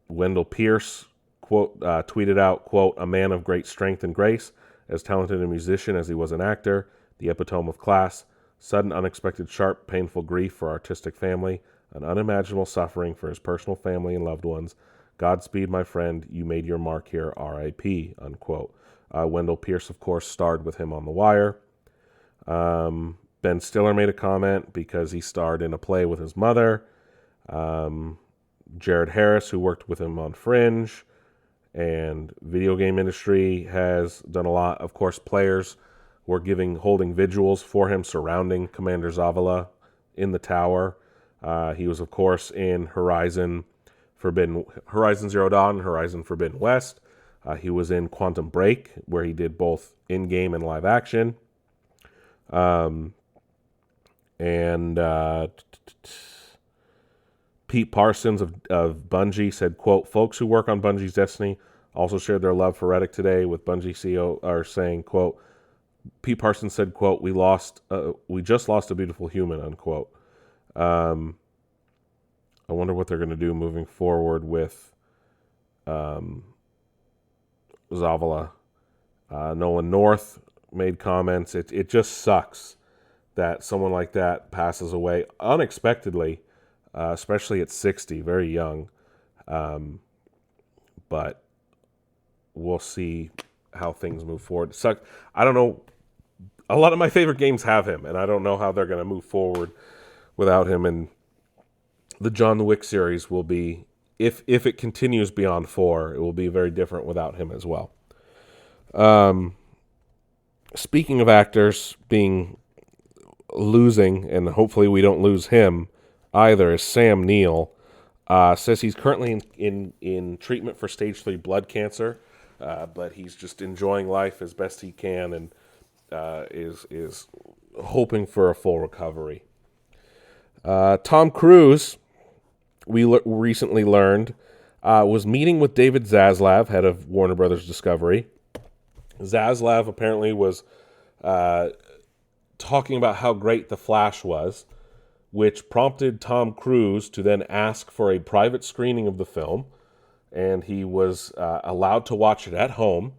Wendell Pierce tweeted out, quote, "A man of great strength and grace, as talented a musician as he was an actor, the epitome of class, sudden, unexpected, sharp, painful grief for artistic family, an unimaginable suffering for his personal family and loved ones. Godspeed, my friend. You made your mark here. R.I.P." unquote. Wendell Pierce, of course, starred with him on The Wire. Ben Stiller made a comment because he starred in a play with his mother. Jared Harris, who worked with him on Fringe and video game industry, has done a lot. Of course, players were holding vigils for him surrounding Commander Zavala in the tower. He was, of course, in Horizon Zero Dawn and Horizon Forbidden West. He was in Quantum Break, where he did both in-game and live action. Pete Parsons of Bungie said, quote, "Folks who work on Bungie's Destiny also shared their love for Reddick today, with Bungie CEO saying, quote, Pete Parsons said, quote, we just lost a beautiful human," unquote. I wonder what they're going to do moving forward with Zavala. Nolan North made comments. It just sucks that someone like that passes away unexpectedly, especially at 60, very young. But we'll see how things move forward. It sucks. I don't know. A lot of my favorite games have him, and I don't know how they're going to move forward without him. And the John Wick series will be, if it continues beyond 4, it will be very different without him as well. Speaking of actors losing, and hopefully we don't lose him either, is Sam Neill. Says he's currently in treatment for stage 3 blood cancer, but he's just enjoying life as best he can, and is hoping for a full recovery. Tom Cruise, we recently learned, was meeting with David Zaslav, head of Warner Brothers Discovery. Zaslav apparently was talking about how great The Flash was, which prompted Tom Cruise to then ask for a private screening of the film, and he was allowed to watch it at home,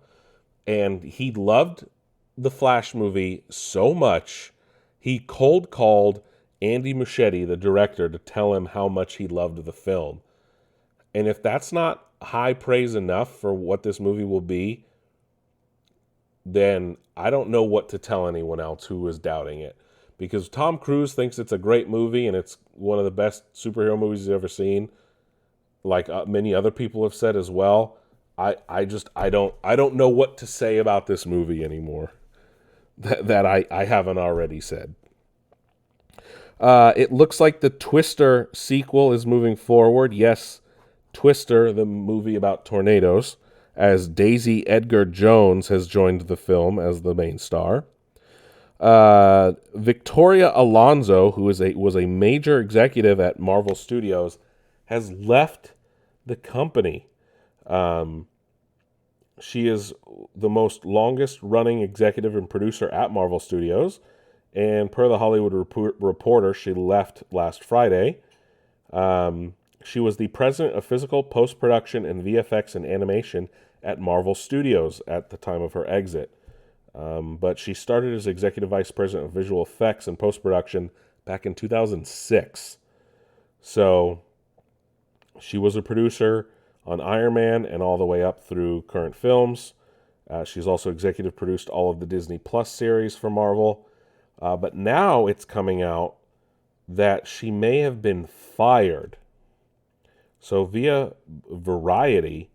and he loved the Flash movie so much, he cold called Andy Muschietti, the director, to tell him how much he loved the film. And if that's not high praise enough for what this movie will be, then I don't know what to tell anyone else who is doubting it. Because Tom Cruise thinks it's a great movie and it's one of the best superhero movies he's ever seen, like many other people have said as well. I don't know what to say about this movie anymore that I haven't already said. It looks like the Twister sequel is moving forward. Yes, Twister, the movie about tornadoes, as Daisy Edgar Jones has joined the film as the main star. Victoria Alonso, who was a major executive at Marvel Studios, has left the company. She is the most longest running executive and producer at Marvel Studios, and per the Hollywood Reporter, she left last Friday. She was the president of physical, post-production, and VFX and animation at Marvel Studios at the time of her exit. But she started as executive vice president of visual effects and post-production back in 2006. So she was a producer on Iron Man and all the way up through current films. She's also executive produced all of the Disney Plus series for Marvel. But now it's coming out that she may have been fired. So via Variety,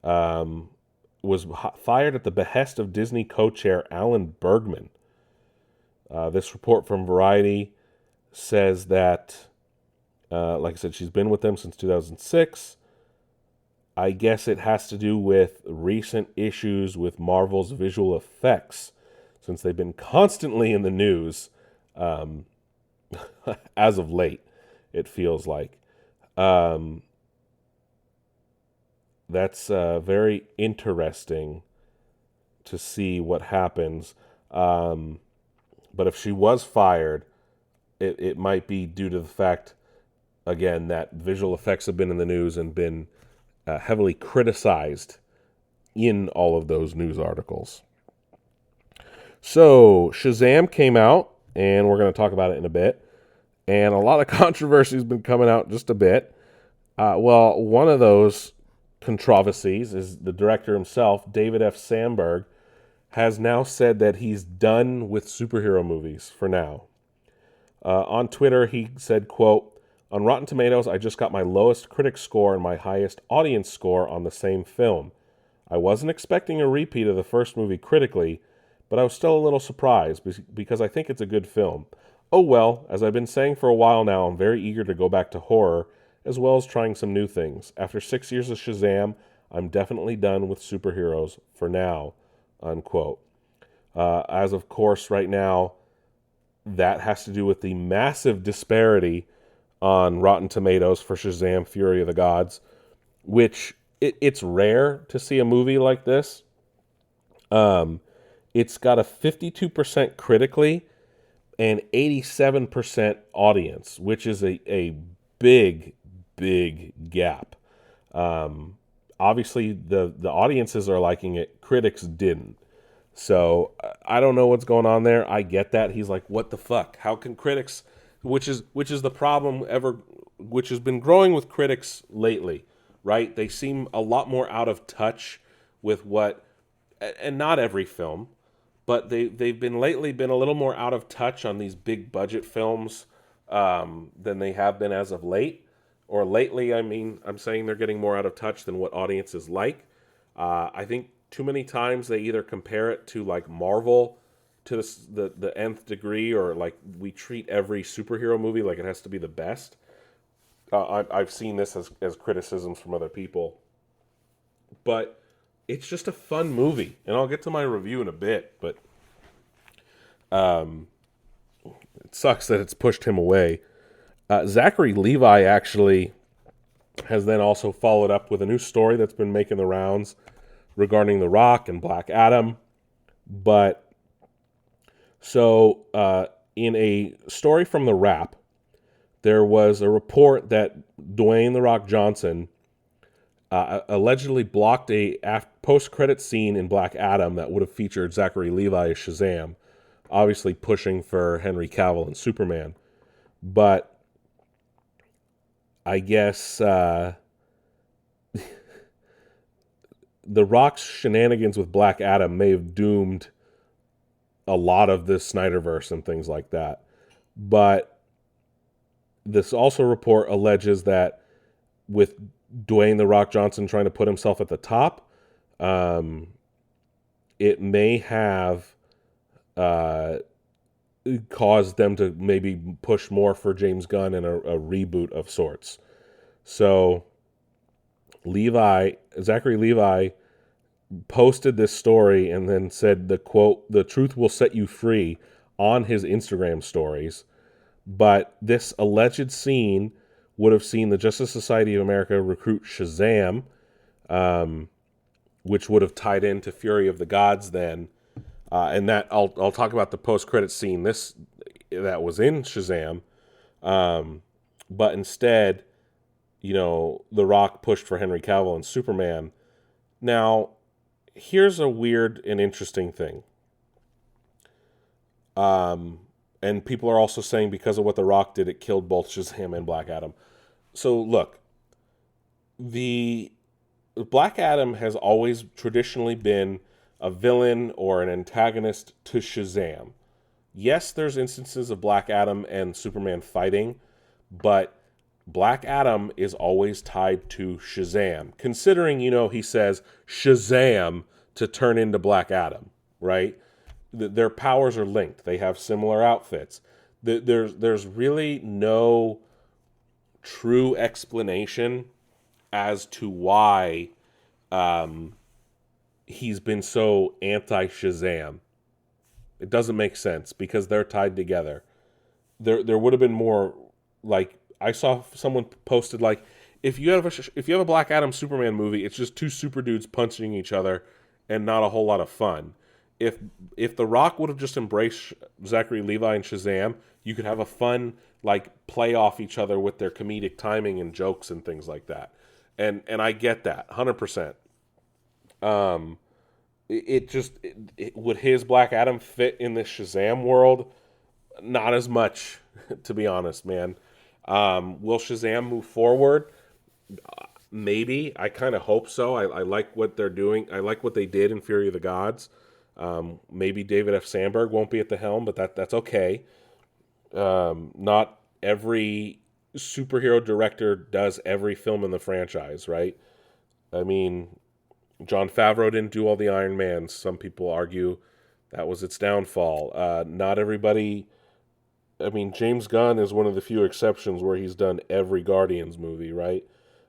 was fired at the behest of Disney co-chair Alan Bergman. This report from Variety says that, like I said, she's been with them since 2006. I guess it has to do with recent issues with Marvel's visual effects, since they've been constantly in the news as of late, it feels like. That's very interesting to see what happens. But if she was fired, it might be due to the fact, again, that visual effects have been in the news and been heavily criticized in all of those news articles. So Shazam came out, and we're going to talk about it in a bit. And a lot of controversy has been coming out just a bit. Well, one of those controversies is the director himself, David F. Sandberg, has now said that he's done with superhero movies for now. On Twitter, he said, quote, "On Rotten Tomatoes, I just got my lowest critic score and my highest audience score on the same film. I wasn't expecting a repeat of the first movie critically, but I was still a little surprised because I think it's a good film. Oh well, as I've been saying for a while now, I'm very eager to go back to horror, as well as trying some new things. After 6 years of Shazam, I'm definitely done with superheroes for now," unquote. As of course, right now, that has to do with the massive disparity on Rotten Tomatoes for Shazam! Fury of the Gods, which it's rare to see a movie like this. It's got a 52% critically and 87% audience, which is a big gap. Obviously, the audiences are liking it. Critics didn't. So I don't know what's going on there. I get that. He's like, what the fuck? How can critics, which is the problem which has been growing with critics lately, right? They seem a lot more out of touch with what, and not every film, but they've been lately been a little more out of touch on these big budget films than they have been as of late. Or lately, I mean, I'm saying they're getting more out of touch than what audiences like. I think too many times they either compare it to like Marvel to the nth degree, or like we treat every superhero movie like it has to be the best. I've seen this as criticisms from other people. But it's just a fun movie, and I'll get to my review in a bit, but it sucks that it's pushed him away. Zachary Levi actually has then also followed up with a new story that's been making the rounds regarding The Rock and Black Adam. But so in a story from The Wrap, there was a report that Dwayne The Rock Johnson allegedly blocked a post-credit scene in Black Adam that would have featured Zachary Levi as Shazam, obviously pushing for Henry Cavill and Superman. But I guess The Rock's shenanigans with Black Adam may have doomed a lot of the Snyderverse and things like that. But this also report alleges that with Dwayne The Rock Johnson trying to put himself at the top. It may have caused them to maybe push more for James Gunn and a reboot of sorts. So Zachary Levi posted this story and then said the quote, "The truth will set you free," on his Instagram stories. But this alleged scene would have seen the Justice Society of America recruit Shazam, which would have tied into Fury of the Gods then. And that I'll talk about the post-credit scene that was in Shazam. But instead, The Rock pushed for Henry Cavill and Superman. Now, here's a weird and interesting thing. And people are also saying because of what The Rock did, it killed both Shazam and Black Adam. So look, the Black Adam has always traditionally been a villain or an antagonist to Shazam. Yes, there's instances of Black Adam and Superman fighting, but Black Adam is always tied to Shazam. Considering, he says Shazam to turn into Black Adam, right? Their powers are linked. They have similar outfits. There's really no true explanation as to why he's been so anti-Shazam. It doesn't make sense because they're tied together. There would have been more, like, I saw someone posted, like, if you have a Black Adam Superman movie, it's just two super dudes punching each other and not a whole lot of fun. If The Rock would have just embraced Zachary Levi and Shazam, you could have a fun, like, play off each other with their comedic timing and jokes and things like that. And I get that 100%. Would his Black Adam fit in this Shazam world? Not as much, to be honest, man. Will Shazam move forward? Maybe. I kind of hope so. I like what they're doing. I like what they did in Fury of the Gods. Maybe David F. Sandberg won't be at the helm, but that's okay. Not every superhero director does every film in the franchise, right? I mean, Jon Favreau didn't do all the Iron Mans. Some people argue that was its downfall. Not everybody... I mean, James Gunn is one of the few exceptions where he's done every Guardians movie, right?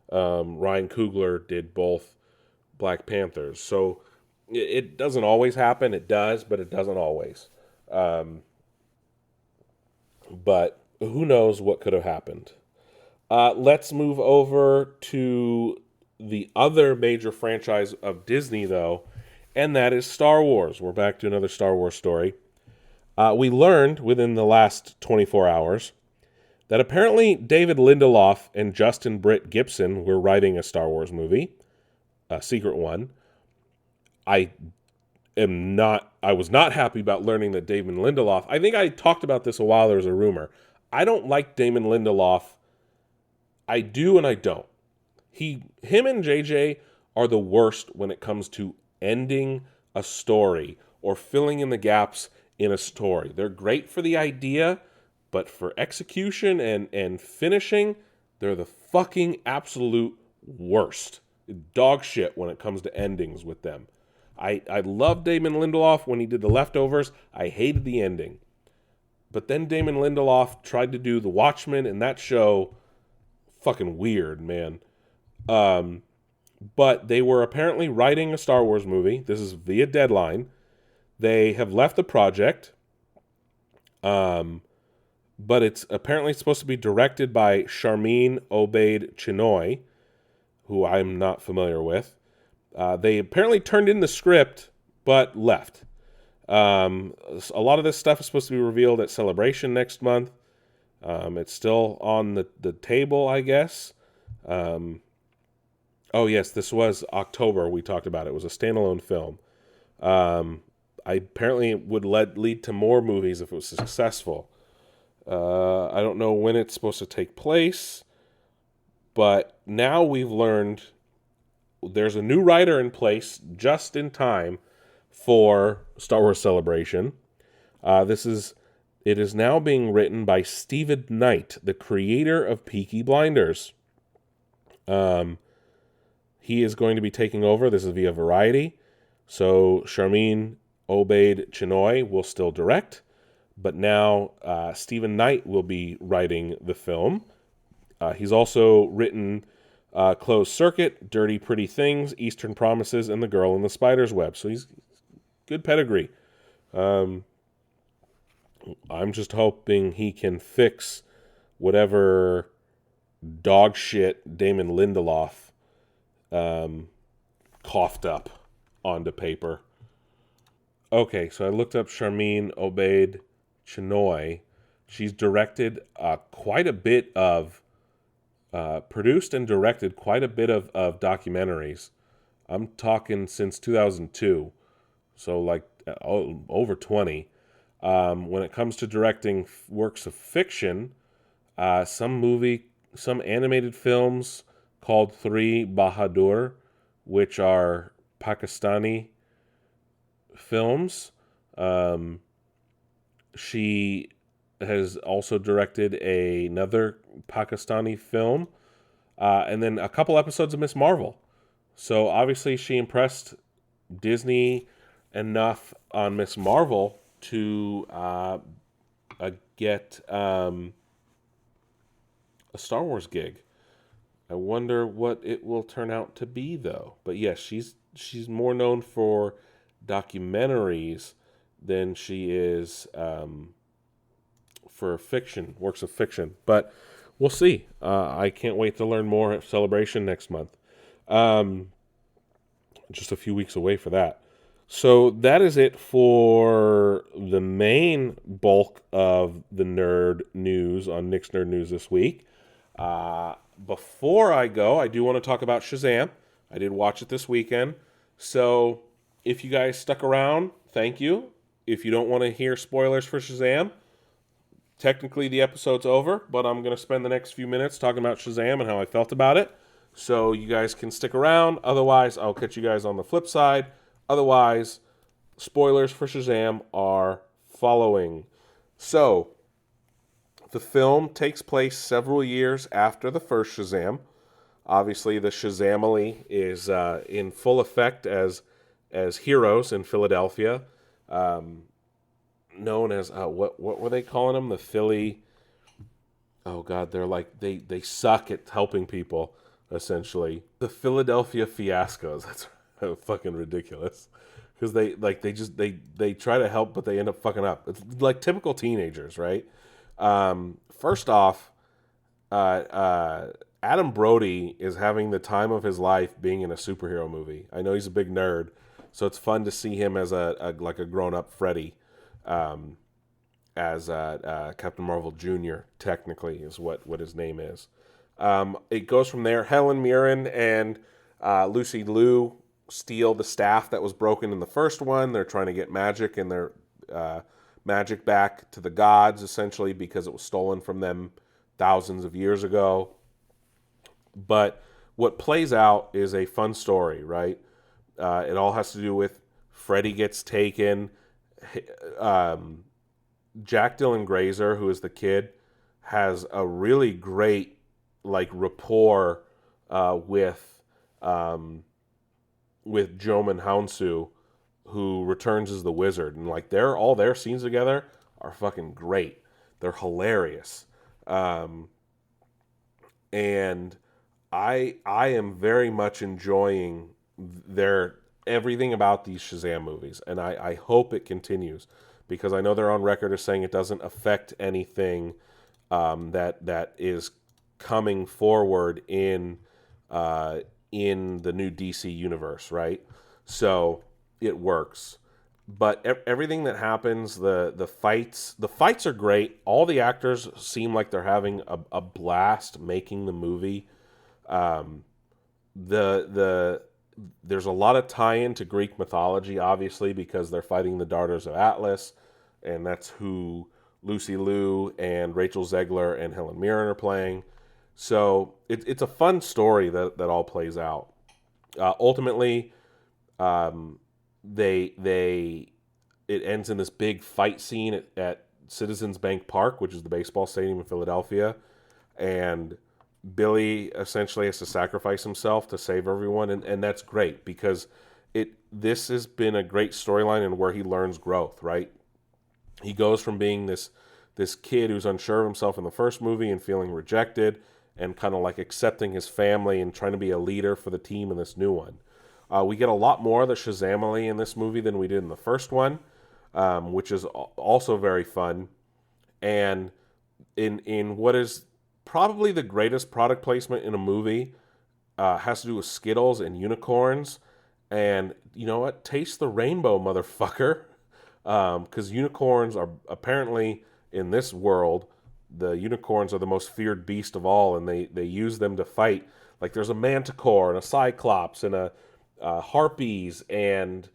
Ryan Coogler did both Black Panthers. So it doesn't always happen. It does, but it doesn't always. But who knows what could have happened. Let's move over to the other major franchise of Disney, though, and that is Star Wars. We're back to another Star Wars story. We learned within the last 24 hours that apparently David Lindelof and Justin Britt Gibson were writing a Star Wars movie, a secret one. I was not happy about learning that Damon Lindelof, I think I talked about this a while, there was a rumor. I don't like Damon Lindelof. I do and I don't. Him and JJ are the worst when it comes to ending a story or filling in the gaps in a story. They're great for the idea, but for execution and finishing, they're the fucking absolute worst. Dog shit when it comes to endings with them. I loved Damon Lindelof when he did The Leftovers. I hated the ending. But then Damon Lindelof tried to do The Watchmen, and that show, fucking weird, man. But they were apparently writing a Star Wars movie. This is via Deadline. They have left the project. But it's apparently supposed to be directed by Sharmeen Obaid-Chinoy, who I'm not familiar with. They apparently turned in the script, but left. A lot of this stuff is supposed to be revealed at Celebration next month. It's still on the table, I guess. Oh, yes, this was October we talked about. It was a standalone film. Apparently it would lead to more movies if it was successful. I don't know when it's supposed to take place, but now we've learned there's a new writer in place just in time for Star Wars Celebration. It is now being written by Stephen Knight, the creator of Peaky Blinders. he is going to be taking over. This is via Variety. So Charmin Obaid Chinoy will still direct, but now Stephen Knight will be writing the film. He's also written Closed Circuit, Dirty Pretty Things, Eastern Promises, and The Girl in the Spider's Web. So he's good pedigree. I'm just hoping he can fix whatever dog shit Damon Lindelof coughed up onto paper. Okay, so I looked up Charmin Obaid Chinoy. She's directed quite a bit of, produced and directed quite a bit of documentaries. I'm talking since 2002, so like over 20. When it comes to directing works of fiction, some animated films called Three Bahadur, which are Pakistani films. She has also directed another Pakistani film, and then a couple episodes of Miss Marvel. So obviously she impressed Disney enough on Miss Marvel to get a Star Wars gig. I wonder what it will turn out to be, though. But yes, she's more known for documentaries than she is for fiction, works of fiction. But we'll see. I can't wait to learn more at Celebration next month. Just a few weeks away for that. So that is it for the main bulk of the nerd news on Nick's Nerd News this week. Before I go, I do want to talk about Shazam. I did watch it this weekend. So if you guys stuck around, thank you. If you don't want to hear spoilers for Shazam, technically the episode's over, but I'm going to spend the next few minutes talking about Shazam and how I felt about it. So you guys can stick around. Otherwise, I'll catch you guys on the flip side. Otherwise, spoilers for Shazam are following. So, the film takes place several years after the first Shazam. Obviously, the Shazamily is in full effect as heroes in Philadelphia, known as what were they calling them? The Philly. Oh God, they're like they suck at helping people. Essentially, the Philadelphia Fiascos. That's fucking ridiculous because they try to help, but they end up fucking up. It's like typical teenagers, right? First off, Adam Brody is having the time of his life being in a superhero movie. I know he's a big nerd, so it's fun to see him as a grown-up Freddy, as Captain Marvel Jr. technically is what his name is. It goes from there. Helen Mirren and Lucy Liu steal the staff that was broken in the first one. They're trying to get magic and their magic back to the gods, essentially, because it was stolen from them thousands of years ago. But what plays out is a fun story, right? It all has to do with Freddy gets taken. Jack Dylan Grazer, who is the kid, has a really great rapport with Jomon Hounsou, who returns as the wizard, and all their scenes together are fucking great. They're hilarious, and I am very much enjoying everything about these Shazam movies, and I hope it continues because I know they're on record as saying it doesn't affect anything that is coming forward in the new DC universe, right? So it works. But everything that happens, the fights are great. All the actors seem like they're having a blast making the movie. There's a lot of tie-in to Greek mythology, obviously, because they're fighting the Daughters of Atlas, and that's who Lucy Liu and Rachel Zegler and Helen Mirren are playing. So it's a fun story that all plays out. Ultimately, it ends in this big fight scene at Citizens Bank Park, which is the baseball stadium in Philadelphia, and Billy essentially has to sacrifice himself to save everyone, and that's great because this has been a great storyline and where he learns growth, right? He goes from being this kid who's unsure of himself in the first movie and feeling rejected and kind of like accepting his family and trying to be a leader for the team in this new one. We get a lot more of the Shazamily in this movie than we did in the first one, which is also very fun. And in what is probably the greatest product placement in a movie, has to do with Skittles and unicorns. And you know what? Taste the rainbow, motherfucker. Because unicorns are apparently, in this world, the unicorns are the most feared beast of all, and they use them to fight. Like there's a manticore and a cyclops and a harpies and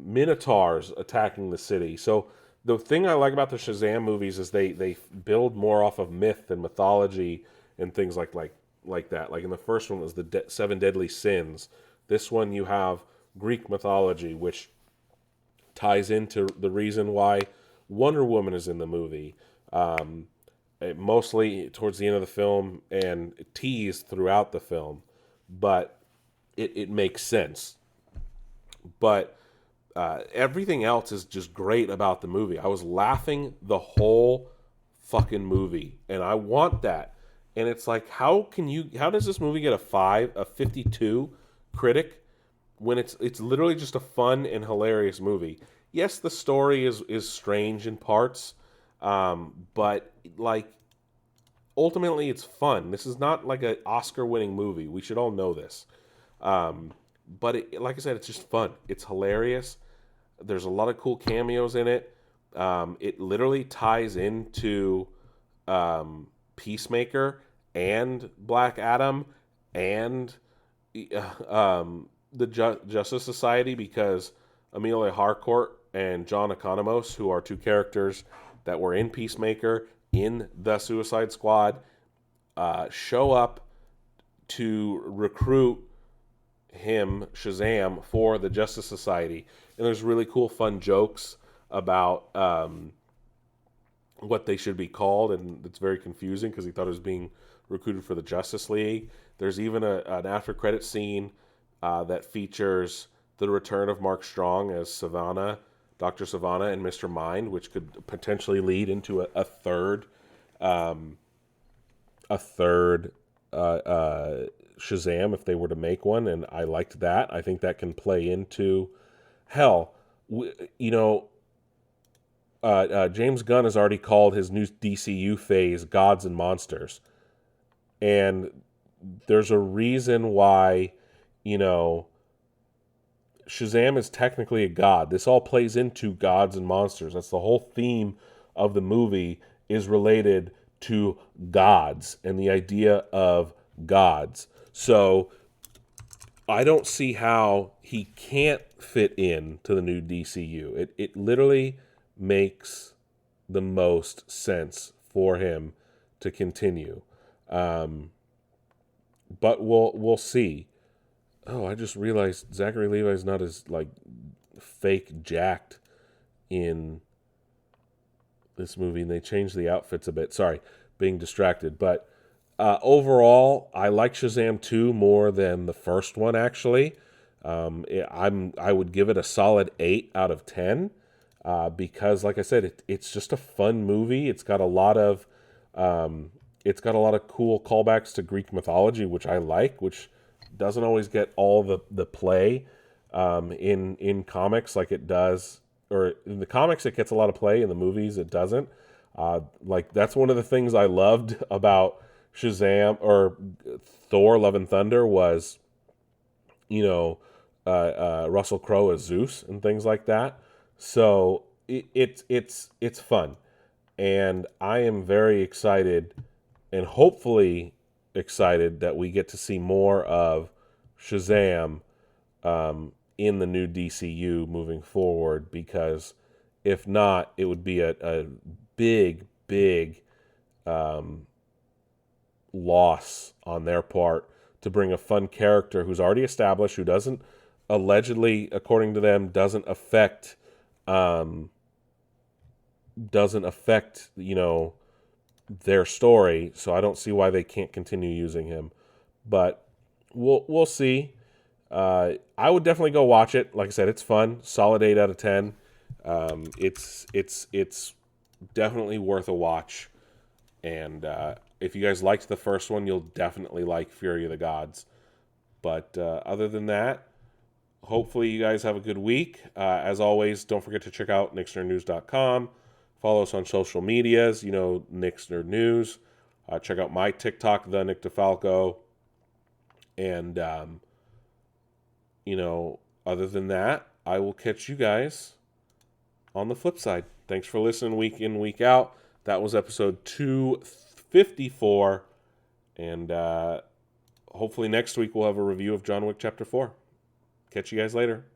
minotaurs attacking the city. So the thing I like about the Shazam movies is they build more off of myth and mythology and things like that. Like in the first one was the seven deadly sins. This one you have Greek mythology, which ties into the reason why Wonder Woman is in the movie. Mostly towards the end of the film and teased throughout the film, but it makes sense. But everything else is just great about the movie. I was laughing the whole fucking movie, and I want that. And it's like, how does this movie get a 52 critic when it's literally just a fun and hilarious movie? Yes, the story is strange in parts, but like ultimately it's fun. This is not like an Oscar-winning movie. We should all know this. But like I said, it's just fun. It's hilarious. There's a lot of cool cameos in it. It literally ties into Peacemaker and Black Adam and the Justice Society, because Amelia Harcourt and John Economos, who are two characters that were in Peacemaker, in the Suicide Squad, show up to recruit him, Shazam, for the Justice Society. And there's really cool, fun jokes about what they should be called, and it's very confusing because he thought it was being recruited for the Justice League. There's even an after-credit scene that features the return of Mark Strong as Savannah, Dr. Savannah, and Mr. Mind, which could potentially lead into a third Shazam if they were to make one, and I liked that. I think that can play into hell. James Gunn has already called his new DCU phase Gods and Monsters, and there's a reason why, Shazam is technically a god. This all plays into gods and monsters. That's the whole theme of the movie, is related to gods and the idea of gods. So I don't see how he can't fit in to the new DCU. It literally makes the most sense for him to continue. But we'll see. Oh, I just realized Zachary Levi's not as fake jacked in this movie, and they changed the outfits a bit. Sorry, being distracted. But overall, I like Shazam 2 more than the first one, actually. I would give it a solid 8 out of 10 because, like I said, it's just a fun movie. It's got a lot of cool callbacks to Greek mythology, which I like, which doesn't always get all the play in comics like it does. Or in the comics, it gets a lot of play. In the movies, it doesn't. That's one of the things I loved about Shazam or Thor: Love and Thunder was, Russell Crowe as Zeus and things like that. So it's fun, and I am very excited, and hopefully excited that we get to see more of Shazam in the new DCU moving forward, because if not, it would be a big loss on their part to bring a fun character who's already established, who doesn't, allegedly, according to them, doesn't affect their story, so I don't see why they can't continue using him. But we'll see. I would definitely go watch it. Like I said, it's fun. Solid 8 out of 10. It's definitely worth a watch. And if you guys liked the first one, you'll definitely like Fury of the Gods. But other than that, hopefully you guys have a good week. As always, don't forget to check out nicksnerdnews.com. Follow us on social medias, Nick's Nerd News. Check out my TikTok, the Nick DeFalco. And, other than that, I will catch you guys on the flip side. Thanks for listening week in, week out. That was episode 254. And hopefully next week we'll have a review of John Wick Chapter 4. Catch you guys later.